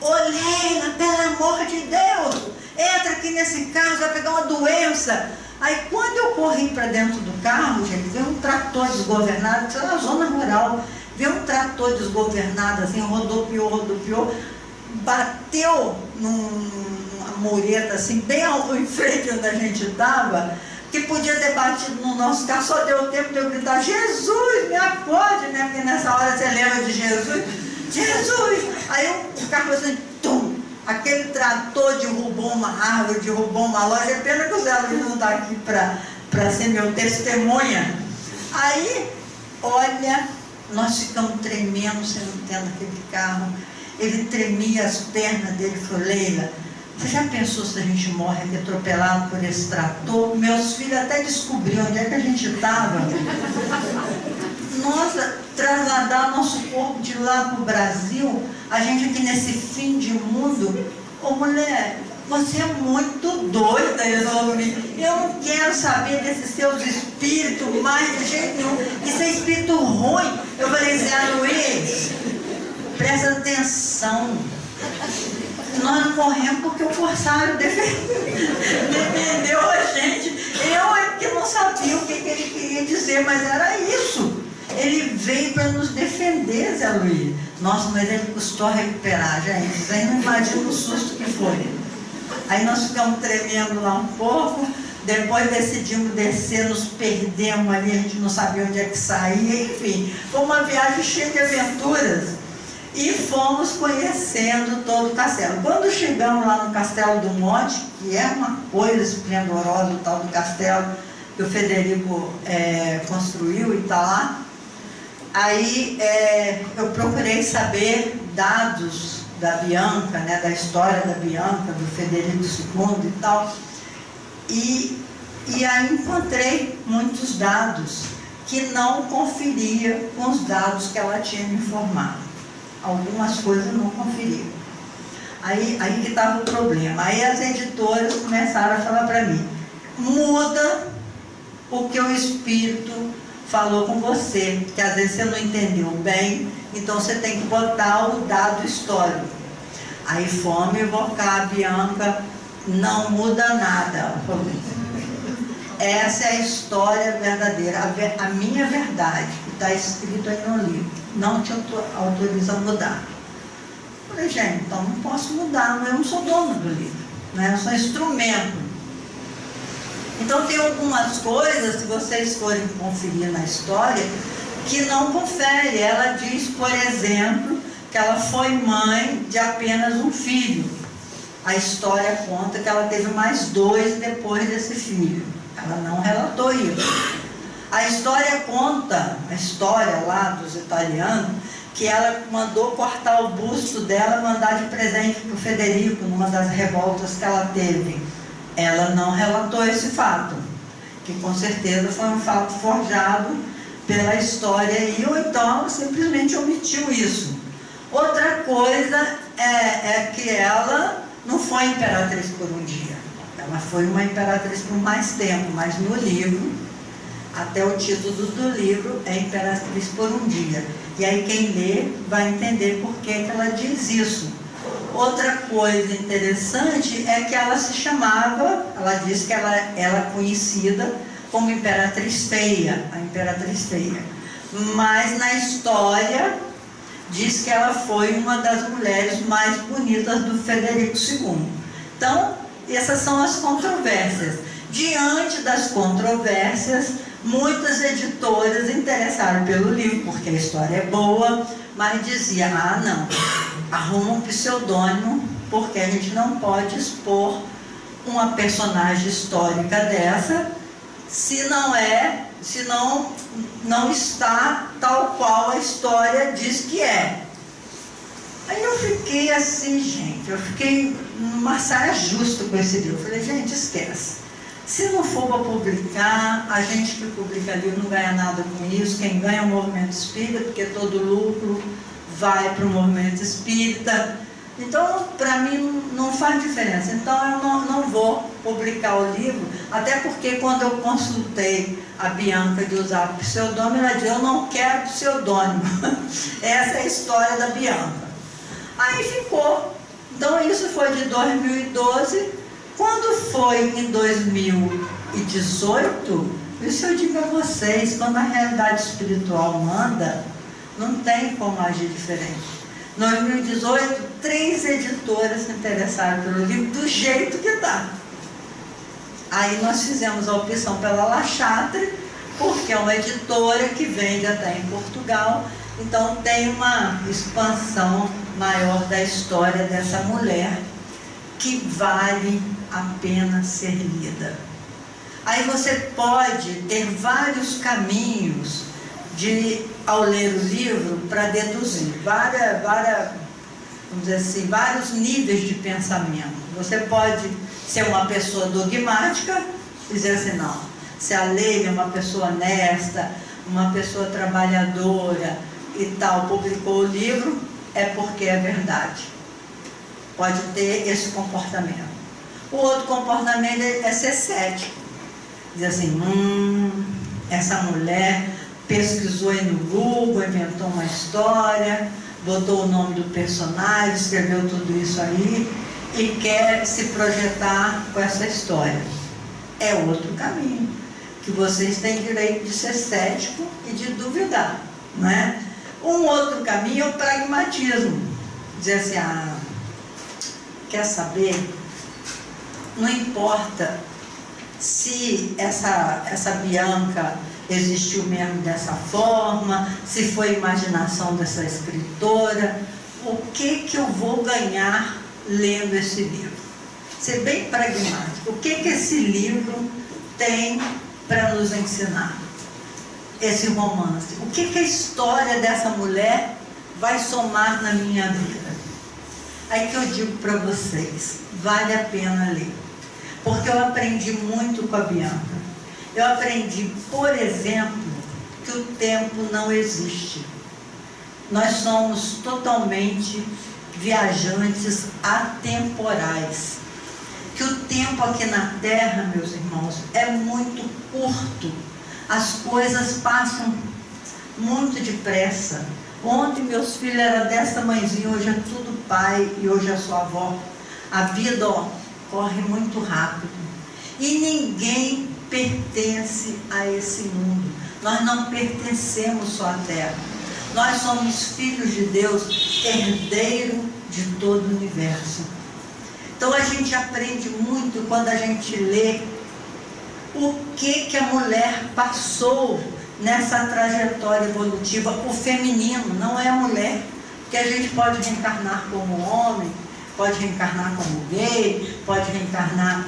ô Leila, pelo amor de Deus, entra aqui nesse carro, vai pegar uma doença. Aí quando eu corri para dentro do carro, gente, veio um trator desgovernado, isso era na zona rural, veio um trator desgovernado, assim, rodopiou, bateu numa mureta, assim, bem em frente onde a gente estava, que podia ter batido no nosso carro, só deu tempo de eu gritar, Jesus, me acorde, né? Porque nessa hora você lembra de Jesus, Jesus! Aí o carro assim, tum! Aquele trator derrubou uma árvore, derrubou uma loja. É pena que o Zé Luiz não está aqui para ser meu testemunha. Aí, olha, nós ficamos tremendo, sentando naquele carro. Ele tremia as pernas dele. Falou, Leila, você já pensou se a gente morre aqui atropelado por esse trator? Meus filhos até descobriram onde é que a gente estava. Nossa, trasladar nosso corpo de lá para o Brasil, a gente aqui nesse fim de mundo, ô mulher, você é muito doida, Elomi. Eu não quero saber desses seus espíritos mais de jeito nenhum. Isso é espírito ruim. Eu falei, Zé Luiz, presta atenção. Nós não corremos porque o corsário defendeu a gente. Eu é que não sabia o que ele queria dizer, mas era isso. Ele veio para nos defender, Zé Luiz. Nossa, mas ele custou recuperar, gente. Vocês não imaginam o susto que foi. Aí nós ficamos tremendo lá um pouco. Depois decidimos descer, nos perdemos ali, a gente não sabia onde é que saía. Enfim, foi uma viagem cheia de aventuras. E fomos conhecendo todo o castelo. Quando chegamos lá no Castelo do Monte, que é uma coisa esplendorosa, o tal do castelo que o Federico construiu e está lá, aí eu procurei saber dados da Bianca, né, da história da Bianca, do Federico II e tal, e aí encontrei muitos dados que não conferia com os dados que ela tinha me informado. Algumas coisas não conferiam. Aí que estava o problema. Aí as editoras começaram a falar para mim, muda porque o Espírito falou com você, que às vezes você não entendeu bem, então você tem que botar o dado histórico. Aí fomos invocar a Bianca, não muda nada. Essa é a história verdadeira, a minha verdade, que está escrito aí no livro. Não te autoriza a mudar. Eu falei, gente, então não posso mudar, eu não sou dono do livro, né? Eu sou instrumento. Então tem algumas coisas, se vocês forem conferir na história, que não confere. Ela diz, por exemplo, que ela foi mãe de apenas um filho. A história conta que ela teve mais 2 depois desse filho. Ela não relatou isso. A história conta, a história lá dos italianos, que ela mandou cortar o busto dela, mandar de presente para o Federico, numa das revoltas que ela teve. Ela não relatou esse fato, que com certeza foi um fato forjado pela história, e ou então ela simplesmente omitiu isso. Outra coisa é que ela não foi imperatriz por um dia. Ela foi uma imperatriz por mais tempo, mas no livro, até o título do livro é Imperatriz por um Dia. E aí quem lê vai entender por que ela diz isso. Outra coisa interessante é que ela se chamava, ela diz que ela é conhecida como Imperatriz Feia, a Imperatriz Feia. Mas na história diz que ela foi uma das mulheres mais bonitas do Federico II. Então, essas são as controvérsias. Diante das controvérsias, muitas editoras interessaram pelo livro, porque a história é boa, mas dizia, não, arruma um pseudônimo, porque a gente não pode expor uma personagem histórica dessa, se não está tal qual a história diz que é. Aí eu fiquei assim, gente, eu fiquei numa saia justa com esse livro. Eu falei, gente, esquece. Se não for para publicar, a gente que publica livro não ganha nada com isso. Quem ganha é o movimento espírita, porque todo lucro vai para o movimento espírita. Então, para mim, não faz diferença. Então, eu não vou publicar o livro, até porque quando eu consultei a Bianca de usar pseudônimo, ela disse, eu não quero pseudônimo. Essa é a história da Bianca. Aí ficou. Então, isso foi de 2012. Quando foi em 2018, isso eu digo a vocês, quando a realidade espiritual manda, não tem como agir diferente. Em 2018, 3 editoras se interessaram pelo livro do jeito que está. Aí nós fizemos a opção pela La Chatre, porque é uma editora que vende até em Portugal, então tem uma expansão maior da história dessa mulher, que vale a pena ser lida. Aí você pode ter vários caminhos ao ler o livro para deduzir vamos dizer assim, vários níveis de pensamento. Você pode ser uma pessoa dogmática, dizer assim, não, se a Leila é uma pessoa honesta, uma pessoa trabalhadora e tal, publicou o livro, é porque é verdade. pode ter esse comportamento. O outro comportamento é ser cético. Diz assim, essa mulher pesquisou aí no Google, inventou uma história, botou o nome do personagem, escreveu tudo isso aí e quer se projetar com essa história. É outro caminho, que vocês têm direito de ser cético e de duvidar, não é? Um outro caminho é o pragmatismo. Dizer assim, quer saber? Não importa se essa Bianca existiu mesmo dessa forma, se foi imaginação dessa escritora, o que eu vou ganhar lendo esse livro? Ser bem pragmático. O que esse livro tem para nos ensinar? Esse romance. O que a história dessa mulher vai somar na minha vida? Aí que eu digo para vocês, vale a pena ler. Porque eu aprendi muito com a Bianca. Eu aprendi, por exemplo, que o tempo não existe. Nós somos totalmente viajantes atemporais. Que o tempo aqui na Terra, meus irmãos, é muito curto. As coisas passam muito depressa. Ontem meus filhos eram dessa mãezinha, hoje é tudo pai e hoje é sua avó. A vida, corre muito rápido. E ninguém pertence a esse mundo. Nós não pertencemos só à Terra. Nós somos filhos de Deus, herdeiro de todo o universo. Então a gente aprende muito quando a gente lê o que a mulher passou nessa trajetória evolutiva. O feminino, não é a mulher, porque a gente pode reencarnar como homem, pode reencarnar como gay, pode reencarnar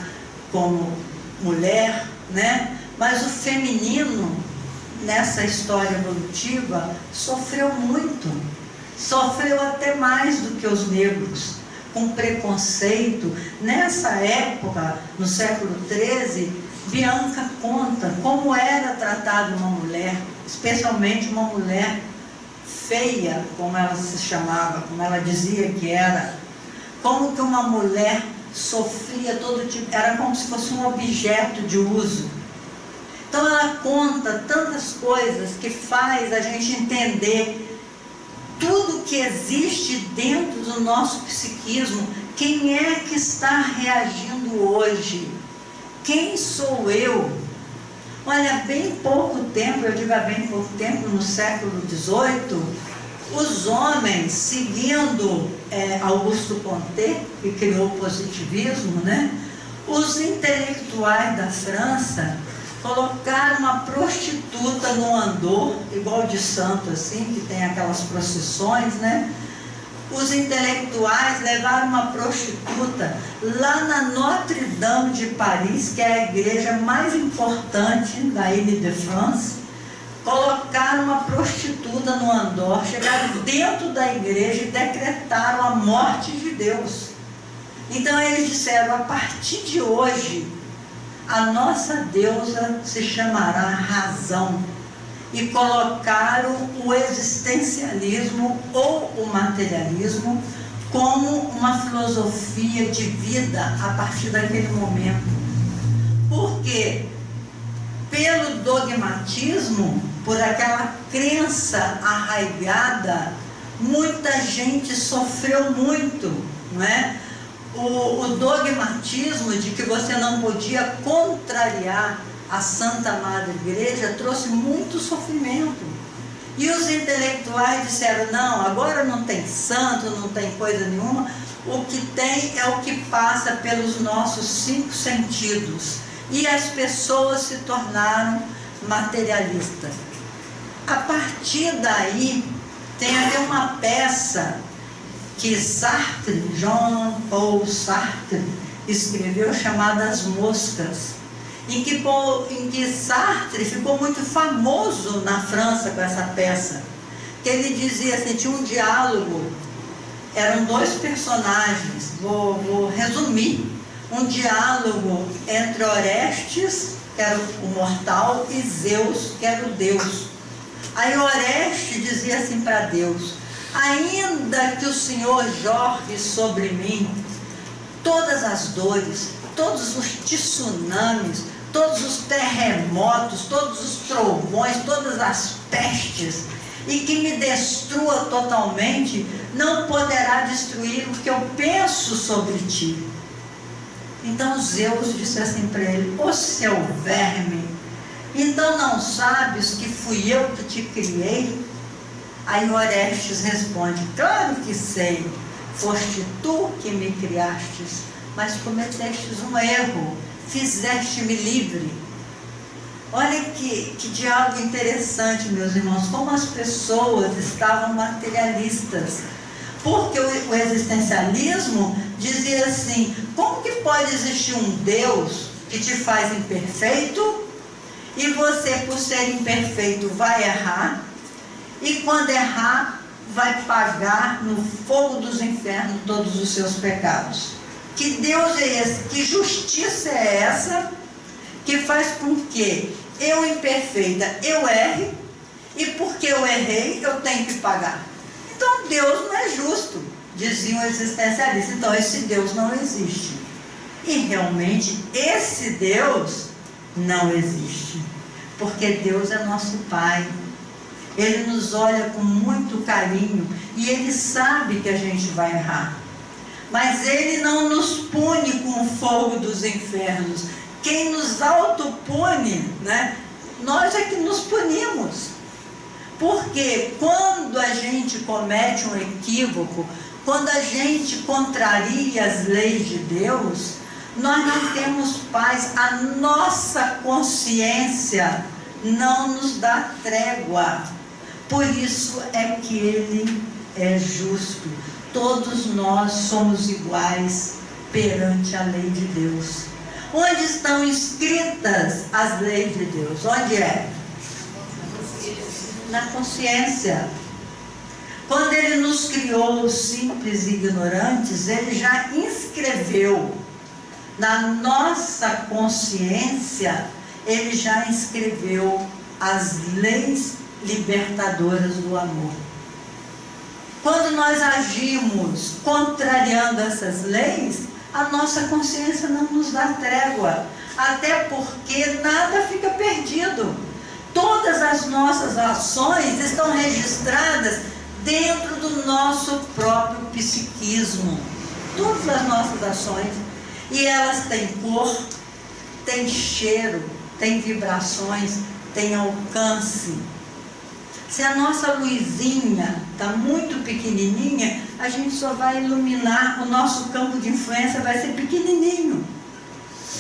como mulher, né? Mas o feminino, nessa história evolutiva, sofreu muito. Sofreu até mais do que os negros, com preconceito. Nessa época, no século XIII, Bianca conta como era tratada uma mulher, especialmente uma mulher feia, como ela se chamava, como ela dizia que era. Como que uma mulher sofria todo tipo, era como se fosse um objeto de uso. Então ela conta tantas coisas que faz a gente entender tudo que existe dentro do nosso psiquismo. Quem é que está reagindo hoje? Quem sou eu? Olha, bem pouco tempo, eu digo há bem pouco tempo, no século XVIII, os homens, seguindo Augusto Comte, que criou o positivismo, né? Os intelectuais da França colocaram uma prostituta no andor, igual de santo assim, que tem aquelas procissões, né? Os intelectuais levaram uma prostituta lá na Notre Dame de Paris, que é a igreja mais importante da Ile-de-France. Colocaram uma prostituta no andor, chegaram dentro da igreja e decretaram a morte de Deus. Então eles disseram, a partir de hoje, a nossa deusa se chamará razão. E colocaram o existencialismo ou o materialismo como uma filosofia de vida a partir daquele momento. Por quê? Pelo dogmatismo, por aquela crença arraigada, muita gente sofreu muito, não é? O dogmatismo de que você não podia contrariar a Santa Madre Igreja trouxe muito sofrimento. E os intelectuais disseram, não, agora não tem santo, não tem coisa nenhuma, o que tem é o que passa pelos nossos 5 sentidos. E as pessoas se tornaram materialistas. A partir daí, tem ali uma peça que Sartre, Jean-Paul Sartre, escreveu, chamada As Moscas, em que Sartre ficou muito famoso na França com essa peça. Que ele dizia assim, tinha um diálogo, eram 2 personagens, vou resumir, um diálogo entre Orestes, que era o mortal, e Zeus, que era o Deus. Aí Orestes dizia assim para Deus, Ainda que o Senhor jorre sobre mim todas as dores, todos os tsunamis, todos os terremotos, todos os trovões, todas as pestes, e que me destrua totalmente, não poderá destruir o que eu penso sobre ti. Então Zeus disse assim para ele: ô seu verme, então não sabes que fui eu que te criei? Aí Orestes responde: claro que sei, foste tu que me criastes, mas cometestes um erro, fizeste-me livre. Olha que diálogo interessante, meus irmãos, como as pessoas estavam materialistas. Porque o existencialismo dizia assim: como que pode existir um Deus que te faz imperfeito, e você, por ser imperfeito, vai errar, e quando errar, vai pagar no fogo dos infernos todos os seus pecados? Que Deus é esse? Que justiça é essa que faz com que eu, imperfeita, eu erre, e porque eu errei, eu tenho que pagar? Então Deus não é justo, diziam os existencialistas. Então esse Deus não existe. E realmente esse Deus não existe, porque Deus é nosso Pai. Ele nos olha com muito carinho e Ele sabe que a gente vai errar. Mas Ele não nos pune com o fogo dos infernos. Quem nos autopune, né? Nós é que nos punimos. Porque quando a gente comete um equívoco, quando a gente contraria as leis de Deus, nós não temos paz. A nossa consciência não nos dá trégua. Por isso é que Ele é justo. Todos nós somos iguais perante a lei de Deus. Onde estão escritas as leis de Deus? Onde é? Na consciência. Quando Ele nos criou simples e ignorantes, Ele já inscreveu na nossa consciência, Ele já inscreveu as leis libertadoras do amor. Quando nós agimos contrariando essas leis, a nossa consciência não nos dá trégua, até porque nada fica perdido. Todas as nossas ações estão registradas dentro do nosso próprio psiquismo. Todas as nossas ações. E elas têm cor, têm cheiro, têm vibrações, têm alcance. Se a nossa luzinha está muito pequenininha, a gente só vai iluminar, o nosso campo de influência vai ser pequenininho.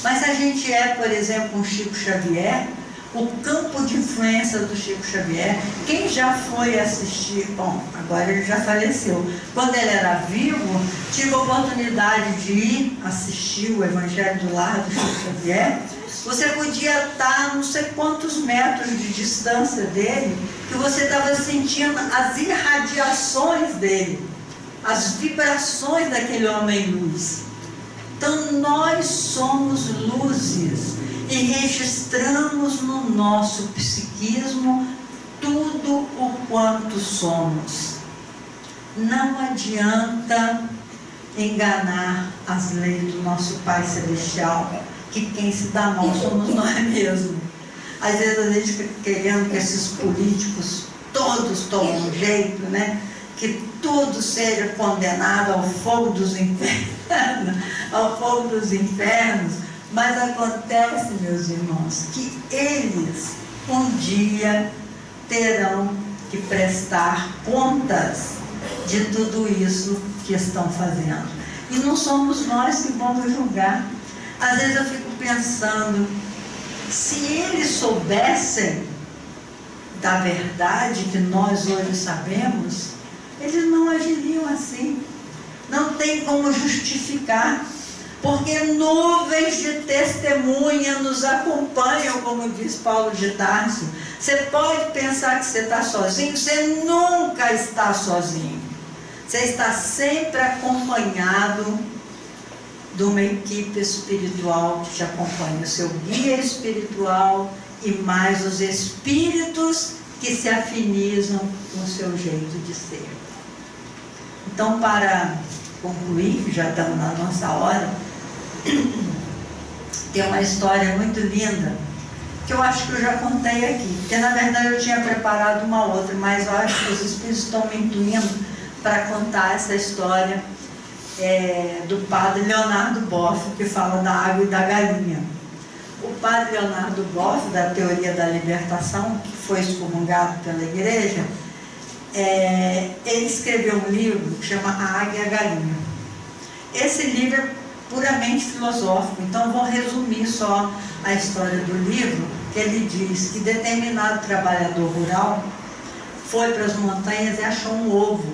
Mas se a gente é, por exemplo, um Chico Xavier, o campo de influência do Chico Xavier, quem já foi assistir, bom, agora ele já faleceu, quando ele era vivo, tive a oportunidade de ir assistir o Evangelho do Lar do Chico Xavier. Você podia estar a não sei quantos metros de distância dele, que você estava sentindo as irradiações dele, as vibrações daquele homem-luz. Então nós somos luzes e registramos no nosso psiquismo tudo o quanto somos. Não adianta enganar as leis do nosso Pai Celestial, que quem se dá mal somos nós mesmos. Às vezes a gente fica querendo que esses políticos todos tomem jeito, né? Que tudo seja condenado ao fogo dos infernos, ao fogo dos infernos. Mas acontece, meus irmãos, que eles um dia terão que prestar contas de tudo isso que estão fazendo. E não somos nós que vamos julgar. Às vezes eu fico pensando, se eles soubessem da verdade que nós hoje sabemos, eles não agiriam assim. Não tem como justificar, porque nuvens de testemunha nos acompanham, como diz Paulo de Tarso. Você pode pensar que você está sozinho, você nunca está sozinho. Você está sempre acompanhado de uma equipe espiritual que te acompanha, o seu guia espiritual e mais os espíritos que se afinizam com o seu jeito de ser. Então, para concluir, já estamos na nossa hora, tem uma história muito linda, que eu acho que eu já contei aqui, porque na verdade eu tinha preparado uma outra, mas eu acho que os Espíritos estão me incluindo para contar essa história do padre Leonardo Boff, que fala da água e da galinha. O padre Leonardo Boff, da Teoria da Libertação, que foi excomungado pela igreja, ele escreveu um livro que chama A Águia e a Galinha. Esse livro é puramente filosófico, então vou resumir só a história do livro, que ele diz que determinado trabalhador rural foi para as montanhas e achou um ovo,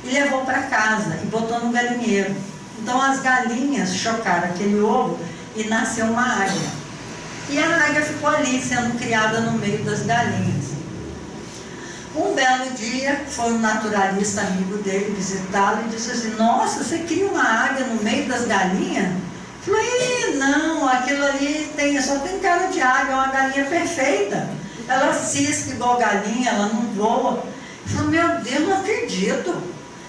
e levou para casa e botou no galinheiro. Então as galinhas chocaram aquele ovo e nasceu uma águia. E a águia ficou ali, sendo criada no meio das galinhas. Um belo dia, foi um naturalista amigo dele visitá-lo e disse assim: nossa, você cria uma águia no meio das galinhas? Falei: não, aquilo ali só tem cara de águia, é uma galinha perfeita. Ela cisca igual galinha, ela não voa. Ele falou: meu Deus, não acredito.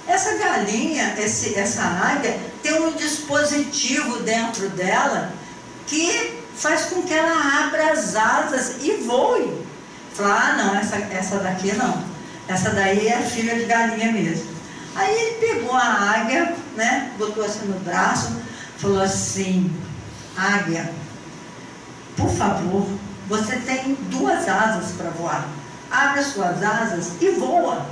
Essa galinha, essa águia, tem um dispositivo dentro dela que faz com que ela abra as asas e voe. Falei: ah, não, essa daqui não. Essa daí é filha de galinha mesmo. Aí ele pegou a águia, né, botou assim no braço, falou assim: águia, por favor, você tem 2 asas para voar. Abre as suas asas e voa.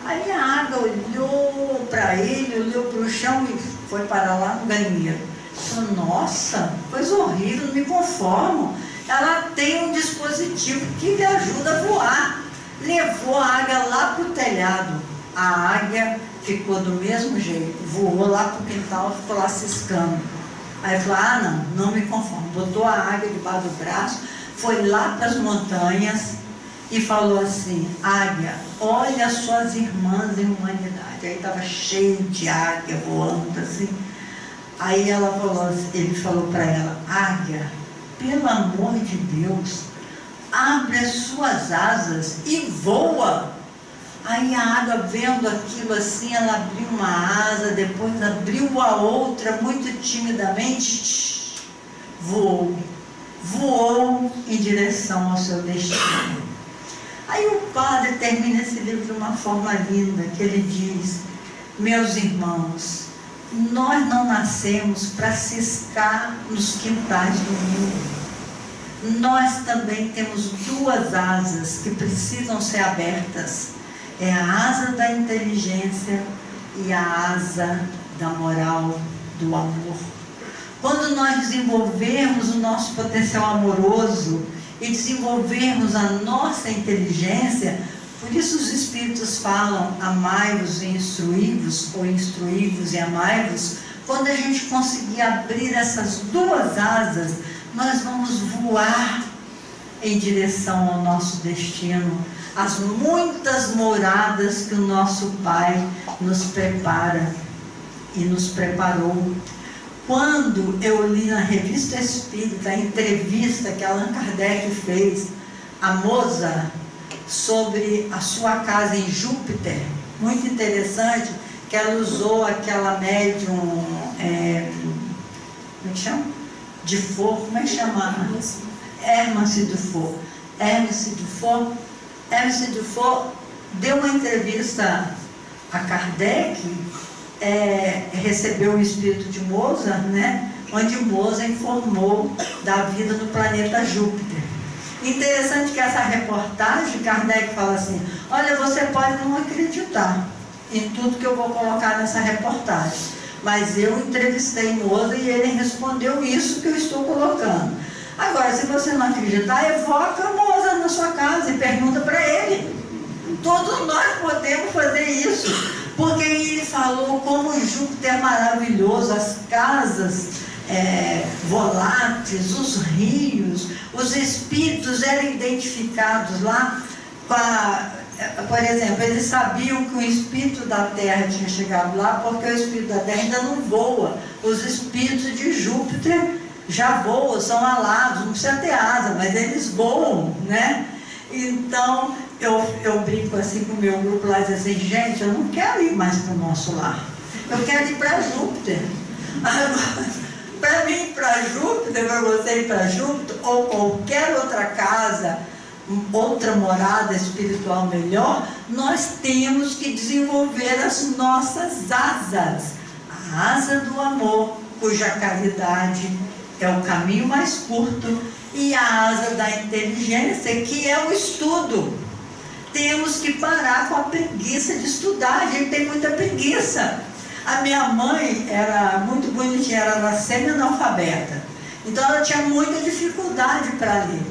Aí a águia olhou para ele, olhou para o chão e foi parar lá no galinheiro. Falou: nossa, coisa horrível, não me conformo. Ela tem um dispositivo que lhe ajuda a voar. Levou a águia lá para o telhado. A águia ficou do mesmo jeito, voou lá para o quintal, ficou lá ciscando. Aí falou: ah, não me conformo. Botou a águia debaixo do braço, foi lá para as montanhas e falou assim: águia, olha as suas irmãs em humanidade. Aí estava cheio de águia voando assim. Aí ele falou para ela: águia, pelo amor de Deus, abre as suas asas e voa. Aí a águia, vendo aquilo assim, ela abriu uma asa, depois abriu a outra, muito timidamente, voou em direção ao seu destino. Aí o padre termina esse livro de uma forma linda, que ele diz: meus irmãos, nós não nascemos para ciscar nos quintais do mundo. Nós também temos 2 asas que precisam ser abertas. É a asa da inteligência e a asa da moral, do amor. Quando nós desenvolvermos o nosso potencial amoroso e desenvolvermos a nossa inteligência, por isso os Espíritos falam: amai-vos e instruí-vos, ou instruí-vos e amai-vos. Quando a gente conseguir abrir essas 2 asas, nós vamos voar em direção ao nosso destino, as muitas moradas que o nosso Pai nos prepara e nos preparou. Quando eu li na Revista Espírita a entrevista que Allan Kardec fez a Mozart sobre a sua casa em Júpiter, muito interessante, que ela usou aquela médium, como é que chama? Dufour, como é que chama? Hermance Dufour. Hermance Dufour deu uma entrevista a Kardec, recebeu o espírito de Mozart, né? Onde Mozart informou da vida no planeta Júpiter. Interessante que essa reportagem, Kardec fala assim: olha, você pode não acreditar em tudo que eu vou colocar nessa reportagem, mas eu entrevistei Mozart e ele respondeu isso que eu estou colocando. Agora, se você não acreditar, evoca Mozart na sua casa e pergunta para ele. Todos nós podemos fazer isso, porque ele falou como Júpiter é maravilhoso, as casas voláteis, os rios, os espíritos eram identificados lá por exemplo, eles sabiam que o espírito da Terra tinha chegado lá, porque o espírito da Terra ainda não voa. Os espíritos de Júpiter já voam, são alados, não precisa ter asa, mas eles voam, né? Então, eu brinco assim com o meu grupo lá e digo assim, gente, eu não quero ir mais para o nosso lar. Eu quero ir para Júpiter. Para mim ir para Júpiter, para você ir para Júpiter, ou qualquer outra casa, outra morada espiritual melhor, nós temos que desenvolver as nossas asas. A asa do amor, cuja caridade é o caminho mais curto, e a asa da inteligência, que é o estudo. Temos que parar com a preguiça de estudar. A gente tem muita preguiça. A minha mãe era muito bonitinha, ela era semi-analfabeta, então ela tinha muita dificuldade para ler.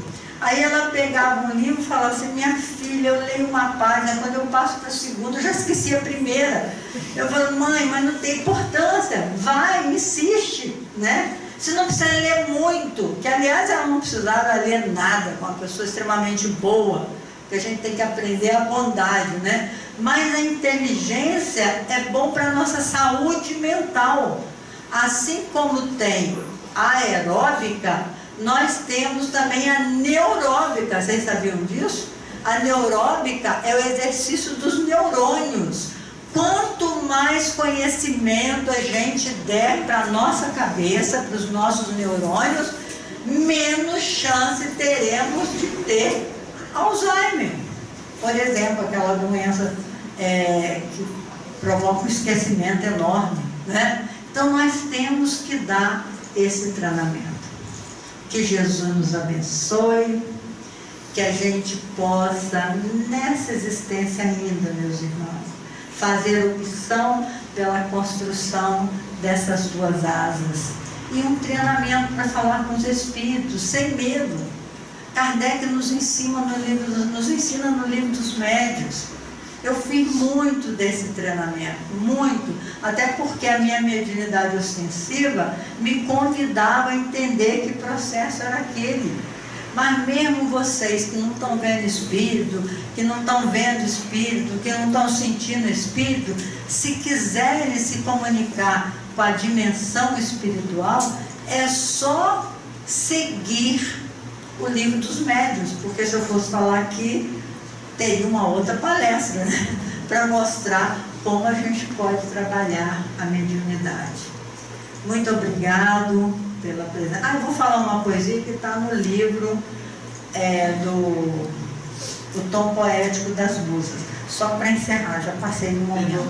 Aí ela pegava um livro e falava assim, minha filha, eu leio uma página, quando eu passo para a segunda, eu já esqueci a primeira. Eu falo, mãe, mas não tem importância, vai, insiste, né? Você não precisa ler muito, que aliás ela não precisava ler nada, com uma pessoa extremamente boa, que a gente tem que aprender a bondade, né? Mas a inteligência é bom para a nossa saúde mental. Assim como tem a aeróbica, nós temos também a neuróbica. Vocês sabiam disso? A neuróbica é o exercício dos neurônios. Quanto mais conhecimento a gente der para a nossa cabeça, para os nossos neurônios, menos chance teremos de ter Alzheimer, por exemplo, aquela doença que provoca um esquecimento enorme, né? Então nós temos que dar esse treinamento. Que Jesus nos abençoe, que a gente possa, nessa existência ainda, meus irmãos, fazer opção pela construção dessas duas asas. E um treinamento para falar com os espíritos, sem medo. Kardec nos ensina no livro dos médiuns. Eu fiz muito desse treinamento, muito, até porque a minha mediunidade ostensiva me convidava a entender que processo era aquele. Mas mesmo vocês que não estão vendo espírito, que não estão vendo espírito, que não estão sentindo espírito, se quiserem se comunicar com a dimensão espiritual, é só seguir o livro dos médiuns, porque se eu fosse falar aqui, teria uma outra palestra, né? Para mostrar como a gente pode trabalhar a mediunidade. Muito obrigado pela presença. Eu vou falar uma coisinha que está no livro do Tom Poético das Musas. Só para encerrar, já passei no momento.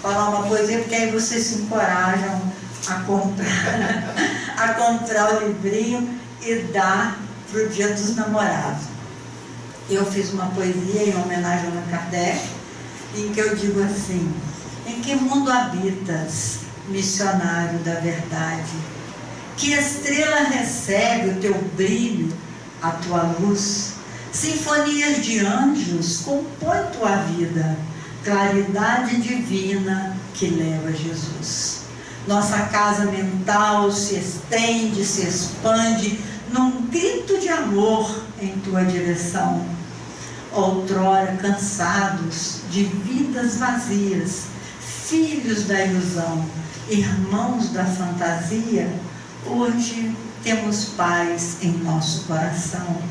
Falar uma coisinha, porque aí vocês se encorajam a comprar o livrinho e dar para o Dia dos Namorados. Eu fiz uma poesia em homenagem a Allan Kardec, em que eu digo assim: em que mundo habitas, missionário da verdade? Que estrela recebe o teu brilho, a tua luz? Sinfonias de anjos compõem tua vida, claridade divina que leva Jesus. Nossa casa mental se estende, se expande num grito de amor em tua direção. Outrora cansados de vidas vazias, filhos da ilusão, irmãos da fantasia, hoje temos paz em nosso coração.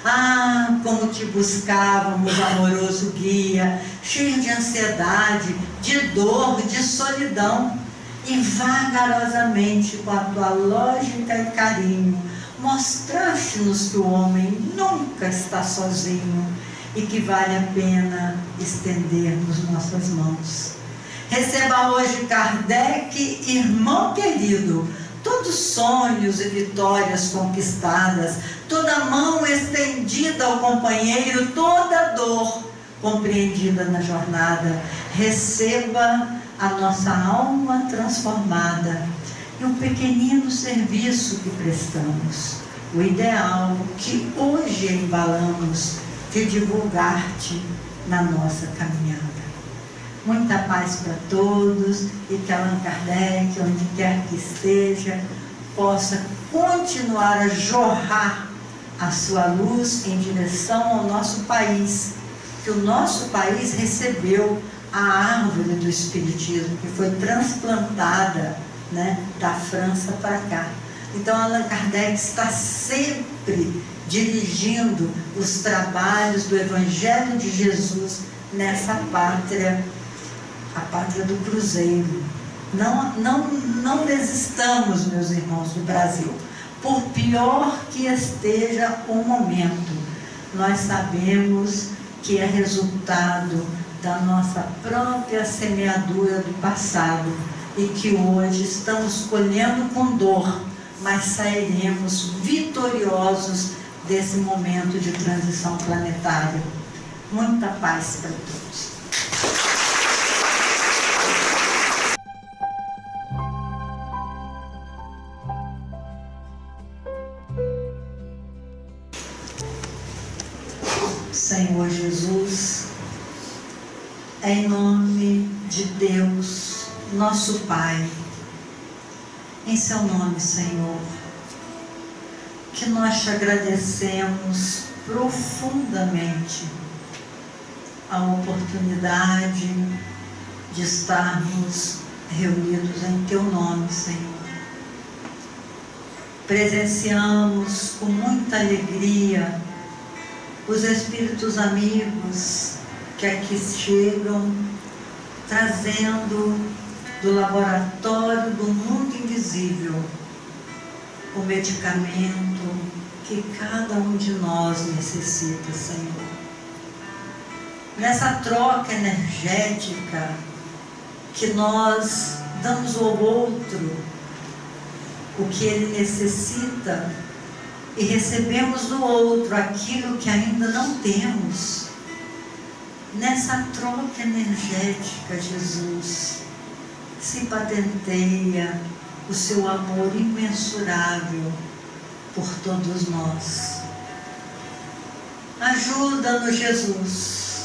Ah, como te buscávamos, amoroso guia, cheio de ansiedade, de dor, de solidão, e vagarosamente, com a tua lógica e carinho, mostraste-nos que o homem nunca está sozinho e que vale a pena estendermos nossas mãos. Receba hoje, Kardec, irmão querido, todos sonhos e vitórias conquistadas, toda mão estendida ao companheiro, toda dor compreendida na jornada. Receba a nossa alma transformada e um pequenino serviço que prestamos, o ideal que hoje embalamos de divulgar-te na nossa caminhada. Muita paz para todos e que Allan Kardec, onde quer que esteja, possa continuar a jorrar a sua luz em direção ao nosso país, que o nosso país recebeu a árvore do Espiritismo, que foi transplantada, né, da França para cá. Então Allan Kardec está sempre dirigindo os trabalhos do Evangelho de Jesus nessa pátria, a pátria do Cruzeiro. Não desistamos, meus irmãos do Brasil. Por pior que esteja o momento, nós sabemos que é resultado da nossa própria semeadura do passado e que hoje estamos colhendo com dor, mas sairemos vitoriosos desse momento de transição planetária. Muita paz para todos. Senhor Jesus, em nome de Deus, nosso Pai, em seu nome, Senhor, que nós te agradecemos profundamente a oportunidade de estarmos reunidos em teu nome, Senhor. Presenciamos com muita alegria os espíritos amigos que aqui chegam, trazendo do laboratório do mundo invisível o medicamento que cada um de nós necessita, Senhor. Nessa troca energética que nós damos ao outro o que ele necessita e recebemos do outro aquilo que ainda não temos. Nessa troca energética, Jesus, se patenteia o seu amor imensurável por todos nós. Ajuda-nos, Jesus,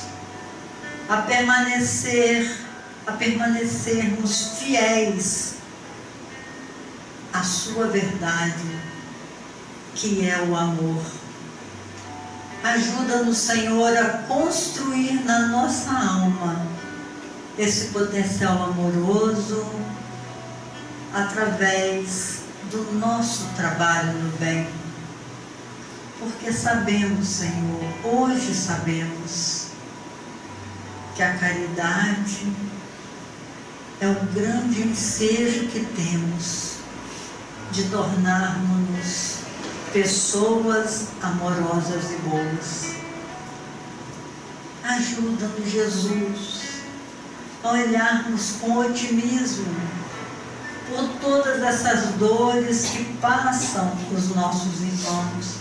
a permanecermos fiéis à sua verdade, que é o amor. Ajuda-nos, Senhor, a construir na nossa alma esse potencial amoroso através do nosso trabalho no bem. Porque sabemos, Senhor, hoje sabemos que a caridade é o grande ensejo que temos de tornarmos-nos pessoas amorosas e boas. Ajuda-nos, Jesus, a olharmos com otimismo por todas essas dores que passam os nossos irmãos.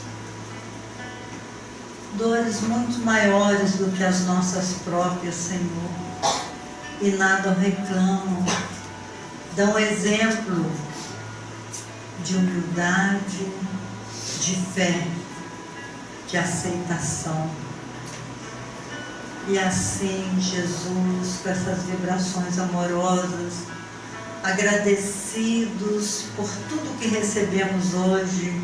Dores muito maiores do que as nossas próprias, Senhor. E nada reclamam. Dão exemplo de humildade, de fé, de aceitação. E assim, Jesus, com essas vibrações amorosas, agradecidos por tudo que recebemos hoje,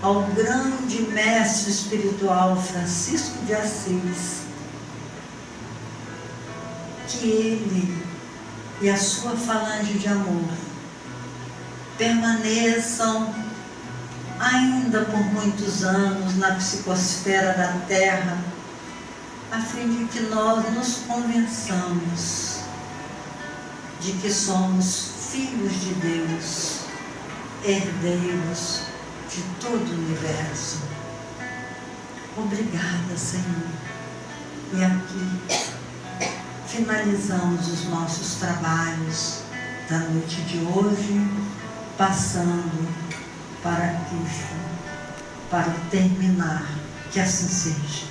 ao grande mestre espiritual Francisco de Assis, que ele e a sua falange de amor permaneçam ainda por muitos anos na psicosfera da Terra, a fim de que nós nos convençamos de que somos filhos de Deus, herdeiros de todo o universo. Obrigada, Senhor. E aqui finalizamos os nossos trabalhos da noite de hoje, passando para Cristo, para terminar. Que assim seja.